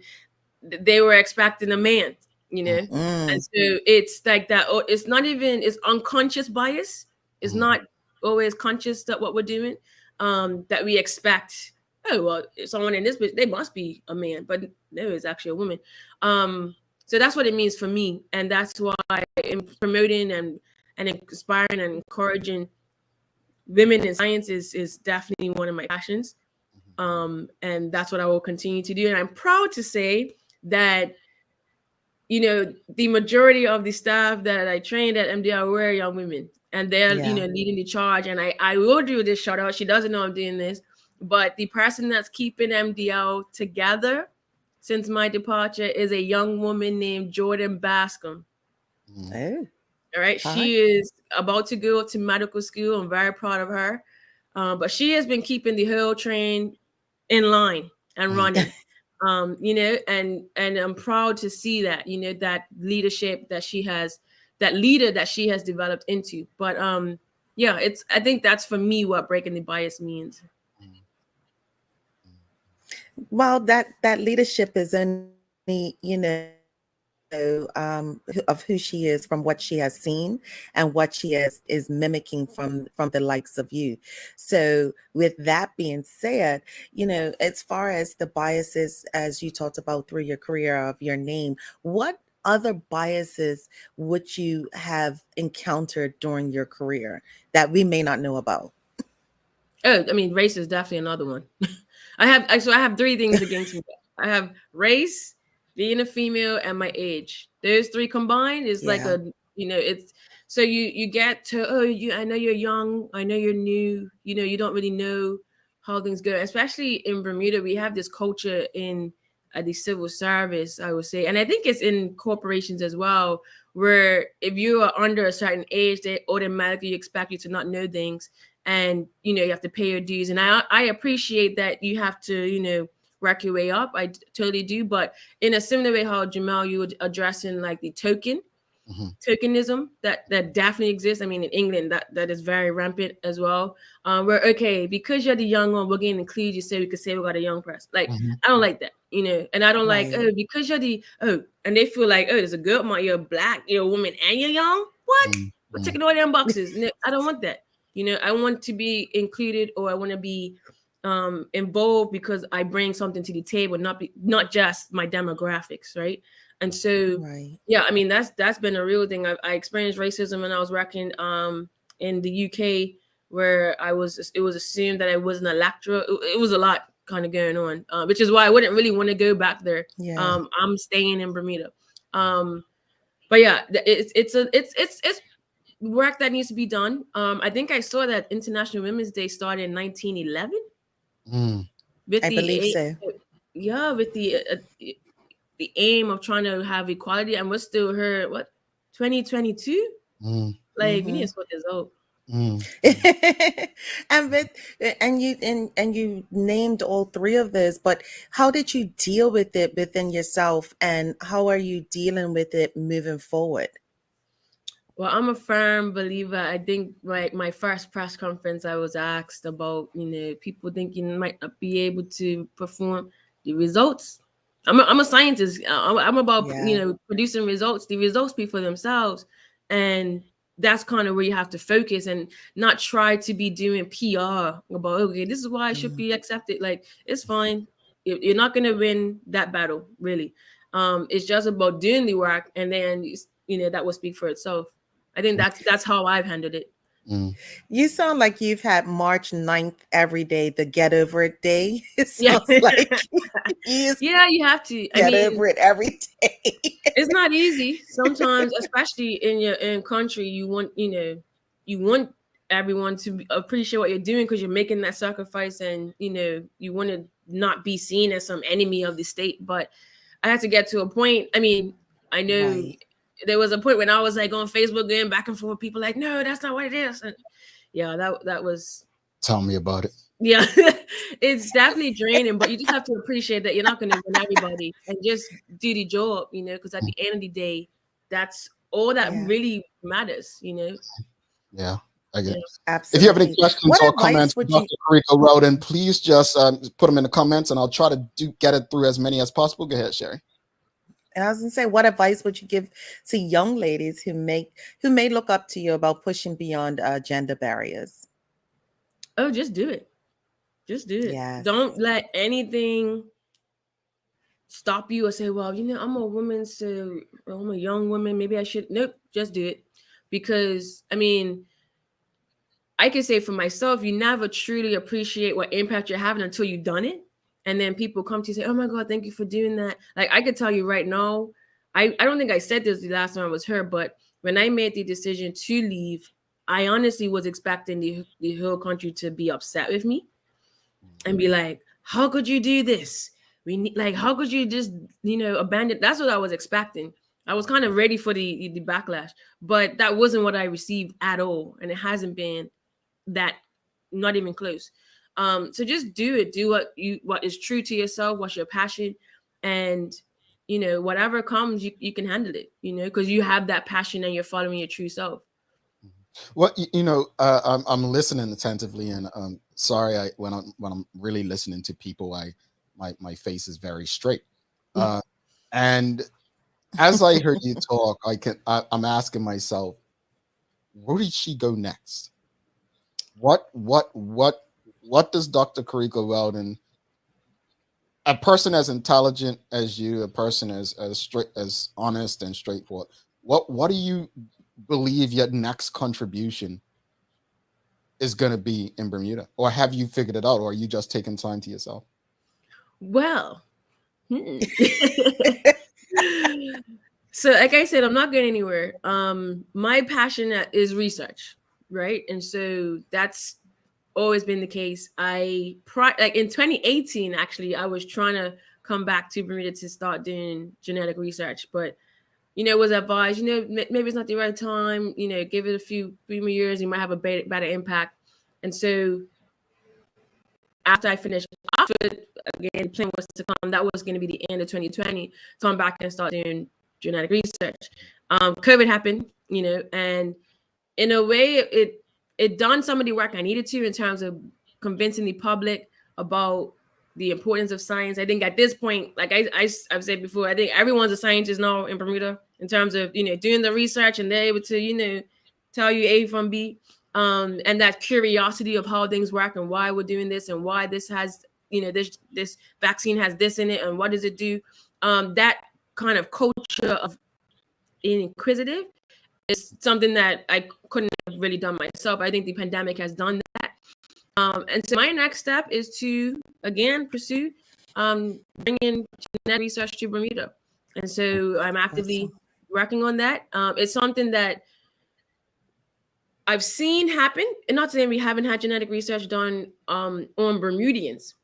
Speaker 10: they were expecting a man, and so it's like that. It's not even, it's unconscious bias. It's not always conscious that what we're doing, that we expect, oh, well, someone in this, they must be a man, but no, it's actually a woman. So that's what it means for me. And that's why I'm promoting and inspiring and encouraging women in science is definitely one of my passions. And that's what I will continue to do. And I'm proud to say that, the majority of the staff that I trained at MDR were young women, and they're, leading the charge. And I will do this shout out. She doesn't know I'm doing this, but the person that's keeping MDL together since my departure is a young woman named Jordan Bascom.
Speaker 3: Oh.
Speaker 10: All right. She is about to go to medical school. I'm very proud of her. But she has been keeping the whole train in line and running. And I'm proud to see that, that leadership that she has, that leader that she has developed into. But I think that's for me what breaking the bias means.
Speaker 3: Well, that leadership is only, of who she is from what she has seen and what she is mimicking from the likes of you. So with that being said, as far as the biases, as you talked about through your career of your name, what other biases would you have encountered during your career that we may not know about?
Speaker 10: Oh, I mean, race is definitely another one. I have three things against me. I have race, being a female, and my age. Those three combined is like it's so you get to, I know you're young, I know you're new, you don't really know how things go. Especially in Bermuda, we have this culture in the civil service, I would say, and I think it's in corporations as well, where if you are under a certain age, they automatically expect you to not know things, and you have to pay your dues. And I appreciate that you have to work your way up. I totally do. But in a similar way how Jamal, you were addressing like the tokenism that definitely exists. I mean, in England, that is very rampant as well. Where, okay, because you're the young one, we're going to include you so we could say we got a young person. Like, I don't like that, and I don't like, because you're and they feel like, there's a good one, you're black, you're a woman, and you're young. What? We're taking all them boxes. I don't want that. I want to be included, or I want to be involved because I bring something to the table, not just my demographics, right? And so,
Speaker 3: Right.
Speaker 10: yeah, I mean that's been a real thing. I experienced racism when I was working in the UK, where it was assumed that I wasn't a lecturer. It was a lot kind of going on, which is why I wouldn't really want to go back there.
Speaker 3: Yeah.
Speaker 10: I'm staying in Bermuda. But yeah, it's work that needs to be done. I think I saw that International Women's Day started in 1911 with
Speaker 3: I believe so.
Speaker 10: with the aim of trying to have equality, and we're still here. What 2022? Like we need to sort this out.
Speaker 3: And you named all three of those, but how did you deal with it within yourself, and how are you dealing with it moving forward?
Speaker 10: Well, I'm a firm believer. I think my first press conference, I was asked about, people thinking you might not be able to perform the results. I'm a scientist. I'm about, producing results. The results speak for themselves. And that's kind of where you have to focus and not try to be doing PR about, okay, this is why I should be accepted. Like, it's fine. You're not going to win that battle, really. It's just about doing the work, and then, that will speak for itself. I think that's how I've handled it.
Speaker 3: You sound like you've had March 9th every day, the Get Over It Day. It sounds like
Speaker 10: you have to
Speaker 3: get over it every day.
Speaker 10: It's not easy sometimes, especially in country. You want everyone to appreciate what you're doing because you're making that sacrifice, and you want to not be seen as some enemy of the state. But I had to get to a point. I mean, I know. Right. There was a point when I was like on Facebook going back and forth, people like, no, that's not what it is. And yeah, that was.
Speaker 2: Tell me about it.
Speaker 10: Yeah, it's definitely draining, but you just have to appreciate that you're not going to win everybody and just do the job, because at the end of the day, that's all that really matters,
Speaker 2: Yeah, I get it.
Speaker 3: Absolutely.
Speaker 2: If you have any questions or comments for Dr. Carika Weldon, please just put them in the comments, and I'll try to get it through as many as possible. Go ahead, Sherry.
Speaker 3: And I was gonna say, what advice would you give to young ladies who may look up to you about pushing beyond gender barriers?
Speaker 10: Oh, just do it. Just do it.
Speaker 3: Yes.
Speaker 10: Don't let anything stop you or say, well, I'm a woman, so I'm a young woman, maybe I should. Nope, just do it. Because, I mean, I can say for myself, you never truly appreciate what impact you're having until you've done it. And then people come to you and say, oh my God, thank you for doing that. Like, I could tell you right now, I don't think I said this the last time I was here, but when I made the decision to leave, I honestly was expecting the whole country to be upset with me and be like, how could you do this? How could you just, abandon? That's what I was expecting. I was kind of ready for the backlash, but that wasn't what I received at all. And it hasn't been that, not even close. So just do it. Do what is true to yourself, what's your passion, and whatever comes, you can handle it. Because you have that passion and you're following your true self.
Speaker 2: Well, I'm listening attentively, and sorry, when I'm really listening to people, my face is very straight. And as I heard you talk, I'm asking myself, where did she go next? What does Dr. Carika Weldon, a person as intelligent as you, a person as straight, as honest and straightforward, what do you believe your next contribution is going to be in Bermuda? Or have you figured it out, or are you just taking time to yourself?
Speaker 10: Well, so like I said, I'm not going anywhere. My passion is research, right? And so that's always been the case. Like in 2018, actually, I was trying to come back to Bermuda to start doing genetic research, but it was advised, maybe it's not the right time, give it a few more years, you might have a better impact. And so after I finished Oxford, again, the plan was to come, that was going to be the end of 2020, come back and start doing genetic research. COVID happened, and in a way, it done some of the work I needed to in terms of convincing the public about the importance of science. I think at this point, like I've said before, I think everyone's a scientist now in Bermuda in terms of, doing the research, and they're able to, tell you A from B. and that curiosity of how things work and why we're doing this and why this has, this vaccine has this in it and what does it do. That kind of culture of being inquisitive is something that I couldn't have really done myself. I think the pandemic has done that. And so my next step is to, again, pursue bringing genetic research to Bermuda. And so I'm actively working on that. It's something that I've seen happen, and not saying we haven't had genetic research done on Bermudians,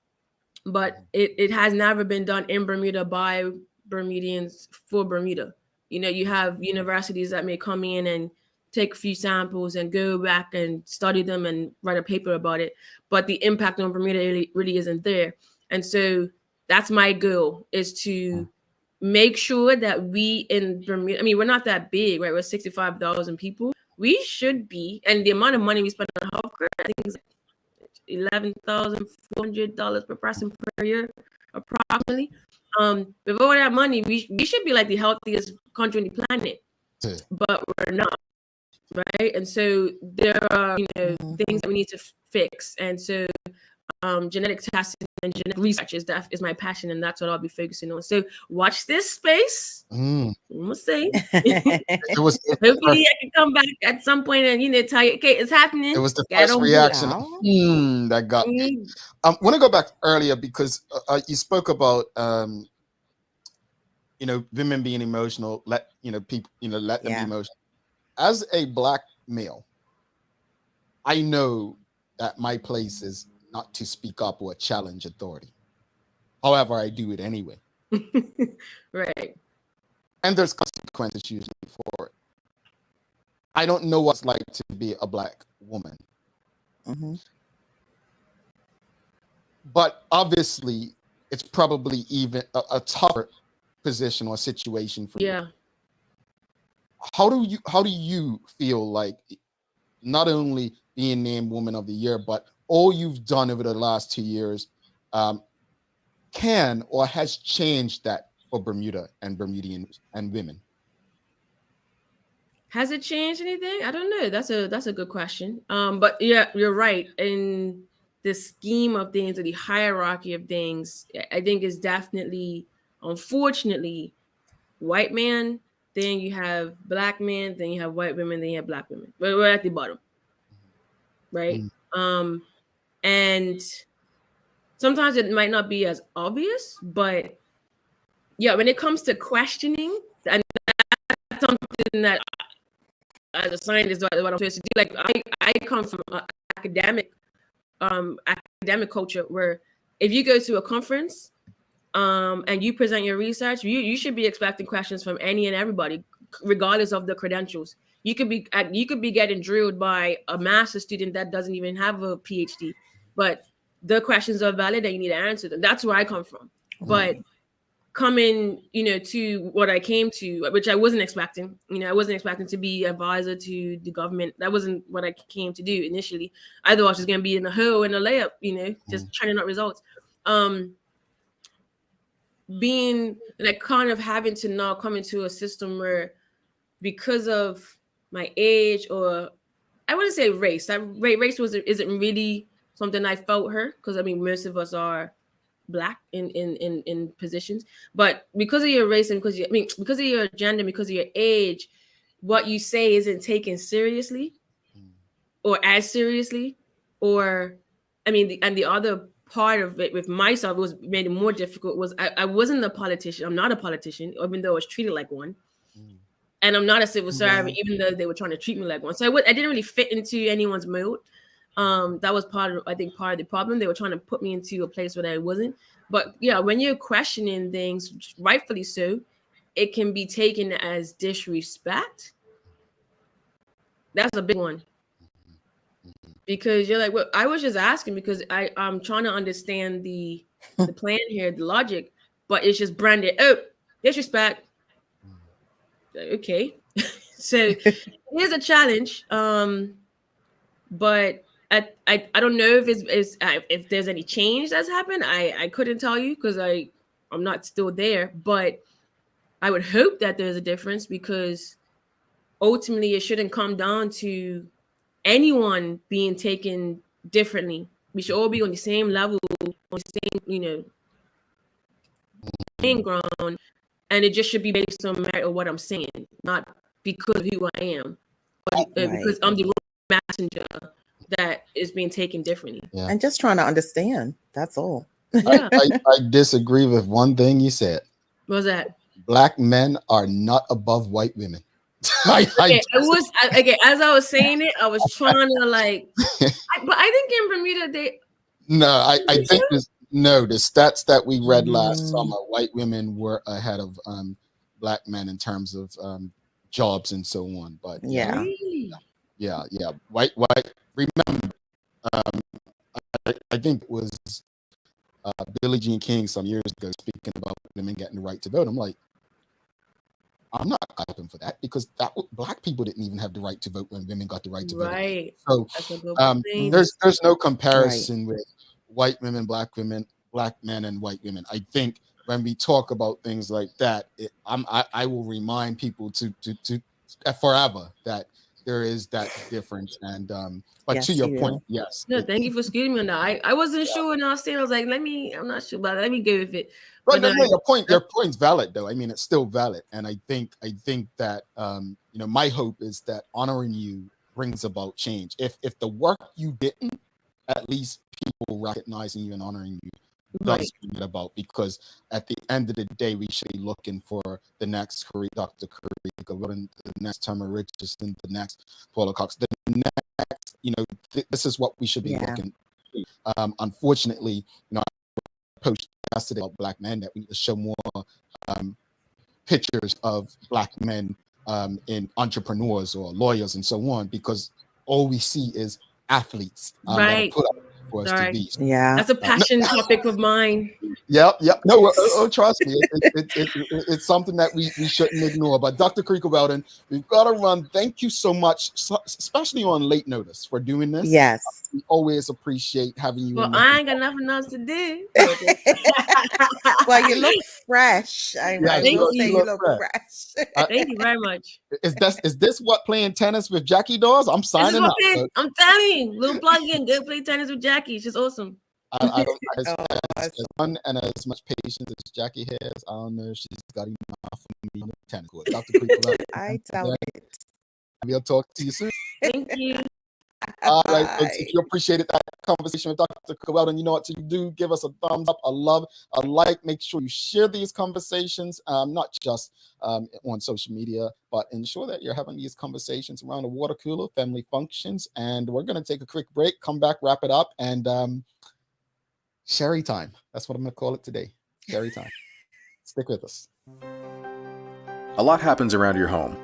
Speaker 10: but it has never been done in Bermuda by Bermudians for Bermuda. You have universities that may come in and take a few samples and go back and study them and write a paper about it, but the impact on Bermuda really isn't there. And so that's my goal, is to make sure that we in Bermuda, I mean, we're not that big, right? We're 65,000 people. We should be, and the amount of money we spend on healthcare, I think is $11,400 per person per year, approximately. With all that money, we should be like the healthiest country on the planet, but we're not, right? And so there are things that we need to fix, and so genetic testing and genetic research is my passion, and that's what I'll be focusing on. So watch this space. We'll see. Hopefully I can come back at some point and tell you, okay, it's happening.
Speaker 2: It was the first reaction. That got me. I want to go back earlier because you spoke about women being emotional. Let people let them be emotional. As a Black male, I know that my place is not to speak up or challenge authority. However, I do it anyway.
Speaker 10: Right.
Speaker 2: And there's consequences usually for it. I don't know what it's like to be a Black woman. But obviously, it's probably even a tougher position or situation for you. How do you feel like not only being named Woman of the Year, but all you've done over the last 2 years can or has changed that for Bermuda and Bermudians and women?
Speaker 10: Has it changed anything? I don't know. That's a good question. But yeah, you're right. In the scheme of things, or the hierarchy of things, I think is definitely, unfortunately, white man. Then you have Black men. Then you have white women. Then you have Black women. But we're at the bottom, right? And sometimes it might not be as obvious, but yeah, when it comes to questioning, and that's something that as a scientist, what I'm supposed to do. Like I come from academic culture where if you go to a conference and you present your research, you should be expecting questions from any and everybody, regardless of the credentials. You could be getting drilled by a master's student that doesn't even have a PhD, but the questions are valid and you need to answer them. That's where I come from. But coming, to what I came to, which I wasn't expecting. I wasn't expecting to be advisor to the government. That wasn't what I came to do initially. I thought I was just going to be in the hole in a layup, just churning out results. Being like kind of having to now come into a system where, because of my age, or I wouldn't say race. Race isn't really something I felt her, because I mean most of us are Black in positions, but because of your race and because of your gender, because of your age, what you say isn't taken seriously or as seriously, or the other part of it with myself was made it more difficult was I wasn't a politician. I'm not a politician, even though I was treated like one. And I'm not a civil servant, even though they were trying to treat me like one. So I didn't really fit into anyone's mold. That was part of the problem. They were trying to put me into a place where I wasn't. But yeah, when you're questioning things, rightfully so, it can be taken as disrespect. That's a big one. Because you're like, well, I was just asking because I'm trying to understand the plan here, the logic, but it's just branded, disrespect. Okay. So here's a challenge. But I don't know if there's any change that's happened. I couldn't tell you because I'm not still there, but I would hope that there's a difference, because ultimately it shouldn't come down to anyone being taken differently. We should all be on the same level, on the same, playing ground, and it just should be based on merit of what I'm saying, not because of who I am, but because I'm the messenger that is being taken differently.
Speaker 2: Yeah.
Speaker 3: And just trying to understand. That's all.
Speaker 10: Yeah.
Speaker 2: I disagree with one thing you said.
Speaker 10: What was that?
Speaker 2: Black men are not above white women.
Speaker 10: As I was saying it, I was trying to but I think in Bermuda they.
Speaker 2: No, I think the stats that we read last summer, white women were ahead of black men in terms of jobs and so on. But
Speaker 3: yeah,
Speaker 2: white. Remember, I think it was Billie Jean King some years ago speaking about women getting the right to vote. I'm like, I'm not open for that because black people didn't even have the right to vote when women got the right to vote.
Speaker 10: Right.
Speaker 2: So there's no comparison with white women, black men, and white women. I think when we talk about things like that, I will remind people to forever that there is that difference. And but to your point, yes.
Speaker 10: No, thank you for excusing me on that. I wasn't sure when I was saying. I was like, I'm not sure about it. Let me go with it.
Speaker 2: Right, no, your point's valid though. I mean, it's still valid, and I think that my hope is that honoring you brings about change. If the work you didn't, at least people recognizing you and honoring you does bring it about. Because at the end of the day, we should be looking for the next Dr. Carika Weldon, the next Tamara Richardson, the next Paula Cox, the next. This is what we should be looking. Unfortunately, I posted yesterday about black men that we need to show more pictures of black men in entrepreneurs or lawyers and so on, because all we see is athletes that are put up for us to be.
Speaker 3: Yeah,
Speaker 10: that's a passion topic of mine.
Speaker 2: Yep. No, trust me, it's something that we shouldn't ignore. But Dr. Carika Weldon, we've got to run. Thank you so much, especially on late notice, for doing this.
Speaker 3: Yes,
Speaker 2: we always appreciate having you.
Speaker 10: Well, I ain't got nothing else to do.
Speaker 3: Well, you look fresh. I will say you look fresh.
Speaker 10: Thank you very much.
Speaker 2: Is this what playing tennis with Jackie does? I'm signing up.
Speaker 10: I'm telling you, little plug-in, go play tennis with Jackie. She's awesome.
Speaker 2: I don't as fun and as much patience as Jackie has. I don't know if she's got enough for me on the tennis court. Dr. Carika,
Speaker 3: I doubt it.
Speaker 2: We'll talk to you soon.
Speaker 10: Thank you.
Speaker 2: All right, folks, if you appreciated that conversation with Dr. Carika Weldon, you know what to do. Give us a thumbs up, a love, a like. Make sure you share these conversations, not just on social media, but ensure that you're having these conversations around the water cooler, family functions. And we're going to take a quick break, come back, wrap it up, and Sherry time. That's what I'm going to call it today. Sherry time. Stick with us.
Speaker 11: A lot happens around your home.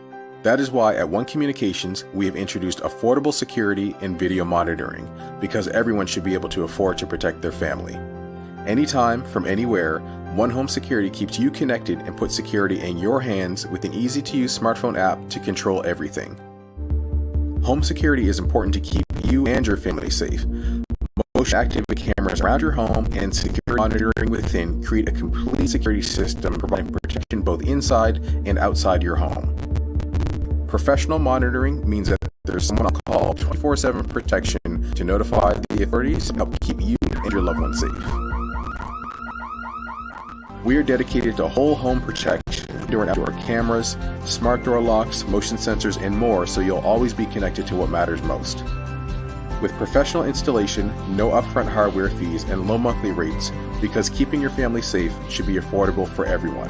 Speaker 11: That is why at One Communications, we have introduced affordable security and video monitoring, because everyone should be able to afford to protect their family. Anytime, from anywhere, One Home Security keeps you connected and puts security in your hands with an easy-to-use smartphone app to control everything. Home security is important to keep you and your family safe. Motion active cameras around your home and security monitoring within create a complete security system providing protection both inside and outside your home. Professional monitoring means that there's someone on call 24/7 protection to notify the authorities and help keep you and your loved ones safe. We are dedicated to whole home protection, indoor and outdoor cameras, smart door locks, motion sensors, and more, so you'll always be connected to what matters most. With professional installation, no upfront hardware fees, and low monthly rates, because keeping your family safe should be affordable for everyone.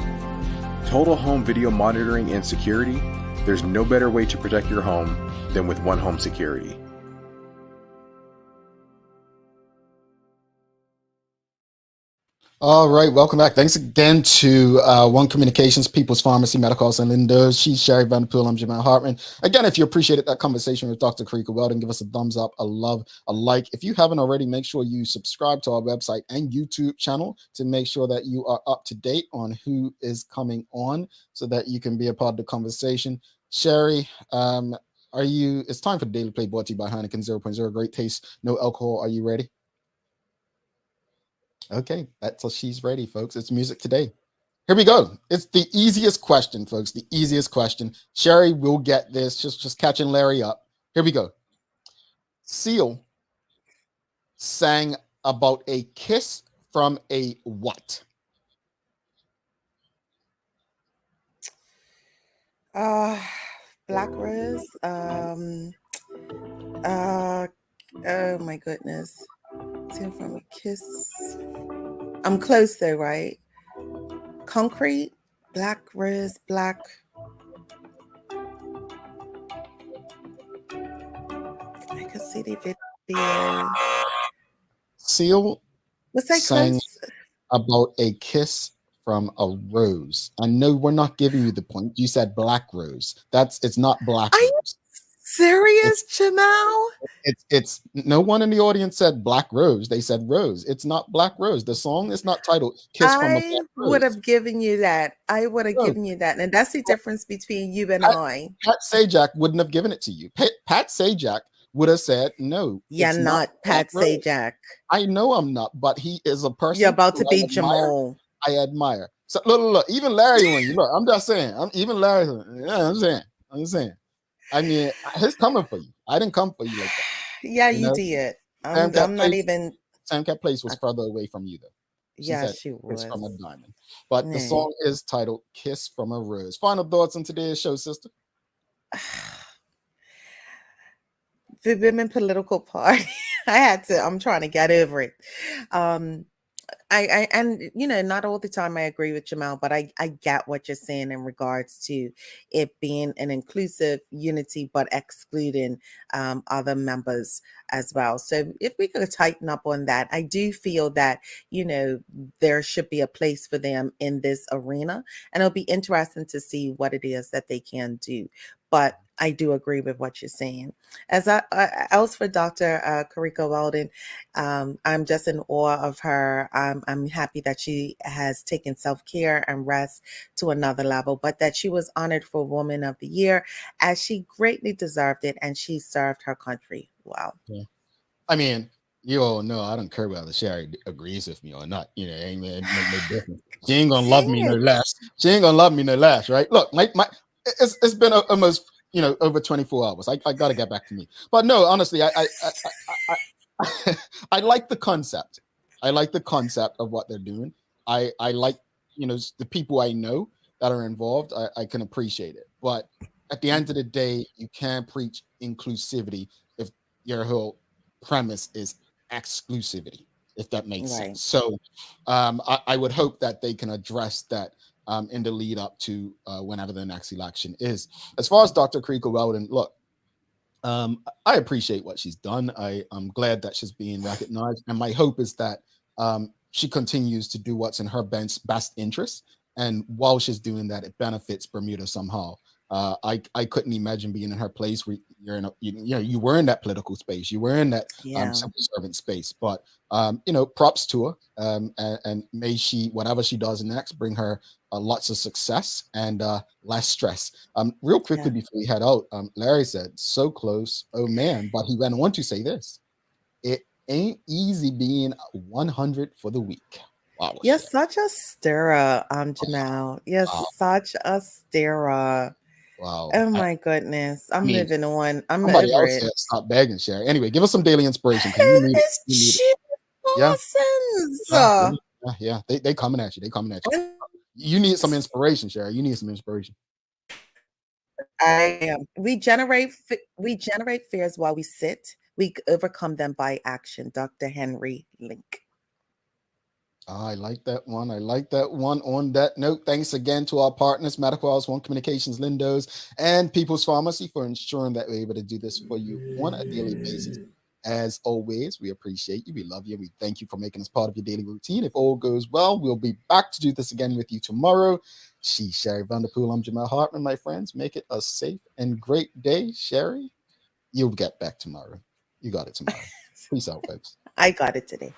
Speaker 11: Total home video monitoring and security, there's no better way to protect your home than with One Home Security.
Speaker 2: All right, welcome back. Thanks again to One Communications, People's Pharmacy, Medical House, and Lindos. She's Sherry Vanderpool. I'm Jamal Hartman. Again, if you appreciated that conversation with Dr. Carika Weldon, give us a thumbs up, a love, a like. If you haven't already, make sure you subscribe to our website and YouTube channel to make sure that you are up to date on who is coming on so that you can be a part of the conversation. Sherry, it's time for the Daily Play brought to you by Heineken 0.0. Great taste, no alcohol. Are you ready? Okay, that's she's ready, folks. It's music today. Here we go. It's the easiest question, folks. The easiest question. Sherry will get this. Just catching Larry up. Here we go. Seal sang about a kiss from a what?
Speaker 3: Black Rose. Oh my goodness. Sing from a kiss. I'm close though, right? Concrete. Black Rose. Black. I could see the video.
Speaker 2: Seal
Speaker 3: Was that
Speaker 2: sang
Speaker 3: close?
Speaker 2: about a kiss from a rose. I know we're not giving you the point. You said black rose. It's not black
Speaker 3: Are you
Speaker 2: rose.
Speaker 3: serious, Jamal?
Speaker 2: It's no one in the audience said black rose. They said rose. It's not black rose. The song is not titled Kiss from a
Speaker 3: I
Speaker 2: Black
Speaker 3: would
Speaker 2: Rose.
Speaker 3: have given you that. I would have
Speaker 2: No.
Speaker 3: given you that. And that's the difference between you and I.
Speaker 2: Pat Sajak wouldn't have given it to you. Pat Sajak would have said no.
Speaker 3: You're
Speaker 2: it's
Speaker 3: not Pat
Speaker 2: Black Rose.
Speaker 3: Sajak.
Speaker 2: I know I'm not, but he is a person
Speaker 3: You're about to
Speaker 2: who
Speaker 3: be Jamal.
Speaker 2: I admire. So look, even Larry when you look, I'm just saying. Even Larry. Yeah, I'm saying. I mean, he's coming for you. I didn't come for you like that.
Speaker 3: Yeah, you did. I'm not even.
Speaker 2: Sam Cat Place was further away from you though.
Speaker 3: She was.
Speaker 2: Kiss from a diamond. But the song is titled Kiss from a Rose. Final thoughts on today's show, sister?
Speaker 3: The women political party. I'm trying to get over it. I and not all the time I agree with Jamal, but I get what you're saying in regards to it being an inclusive unity, but excluding other members as well. So if we could tighten up on that, I do feel that, there should be a place for them in this arena, and it'll be interesting to see what it is that they can do. But I do agree with what you're saying. As for Dr. Carika Weldon, I'm just in awe of her. I'm happy that she has taken self-care and rest to another level, but that she was honored for Woman of the Year, as she greatly deserved it, and she served her country. Wow.
Speaker 2: Yeah. I mean, you all know I don't care whether Sherry agrees with me or not. Ain't no difference. She ain't gonna love me no less. She ain't gonna love me no less, right? Look, it's been almost over 24 hours. I got to get back to me. But no, honestly, I like the concept. I like the concept of what they're doing. I like, the people I know that are involved. I can appreciate it. But at the end of the day, you can't preach inclusivity if your whole premise is exclusivity, if that makes sense. So I would hope that they can address that in the lead up to whenever the next election is. As far as Dr. Carika Weldon, look, I appreciate what she's done. I'm glad that she's being recognized, and my hope is that she continues to do what's in her best interest, and while she's doing that, it benefits Bermuda somehow. I couldn't imagine being in her place where you were in that political space, you were in that civil servant space. But props to her, and may she, whatever she does next, bring her lots of success and less stress. Real quickly before we head out, Larry said, "So close, oh man," but he went on to say this: "It ain't easy being 100 for the week." Wow,
Speaker 3: you're such a stirrer, Jamal. You're such a stirrer.
Speaker 2: Wow.
Speaker 3: Oh my goodness. I'm moving on. I'm
Speaker 2: somebody
Speaker 3: over
Speaker 2: else
Speaker 3: it.
Speaker 2: said, "Stop begging, Sherry." Anyway, give us some daily inspiration. You need it. Yeah. They coming at you. They coming at you. You need some inspiration, Sherry. You need some inspiration.
Speaker 3: I am. We generate fears while we sit. We overcome them by action. Dr. Henry Link.
Speaker 2: I like that one. On that note, thanks again to our partners, Medical House, One Communications, Lindos, and People's Pharmacy for ensuring that we're able to do this for you on a daily basis. As always, we appreciate you. We love you. We thank you for making us part of your daily routine. If all goes well, we'll be back to do this again with you tomorrow. She's Sherry Vanderpool. I'm Jamal Hartman, my friends. Make it a safe and great day. Sherry, you'll get back tomorrow. You got it tomorrow. Peace out, folks.
Speaker 3: I got it today.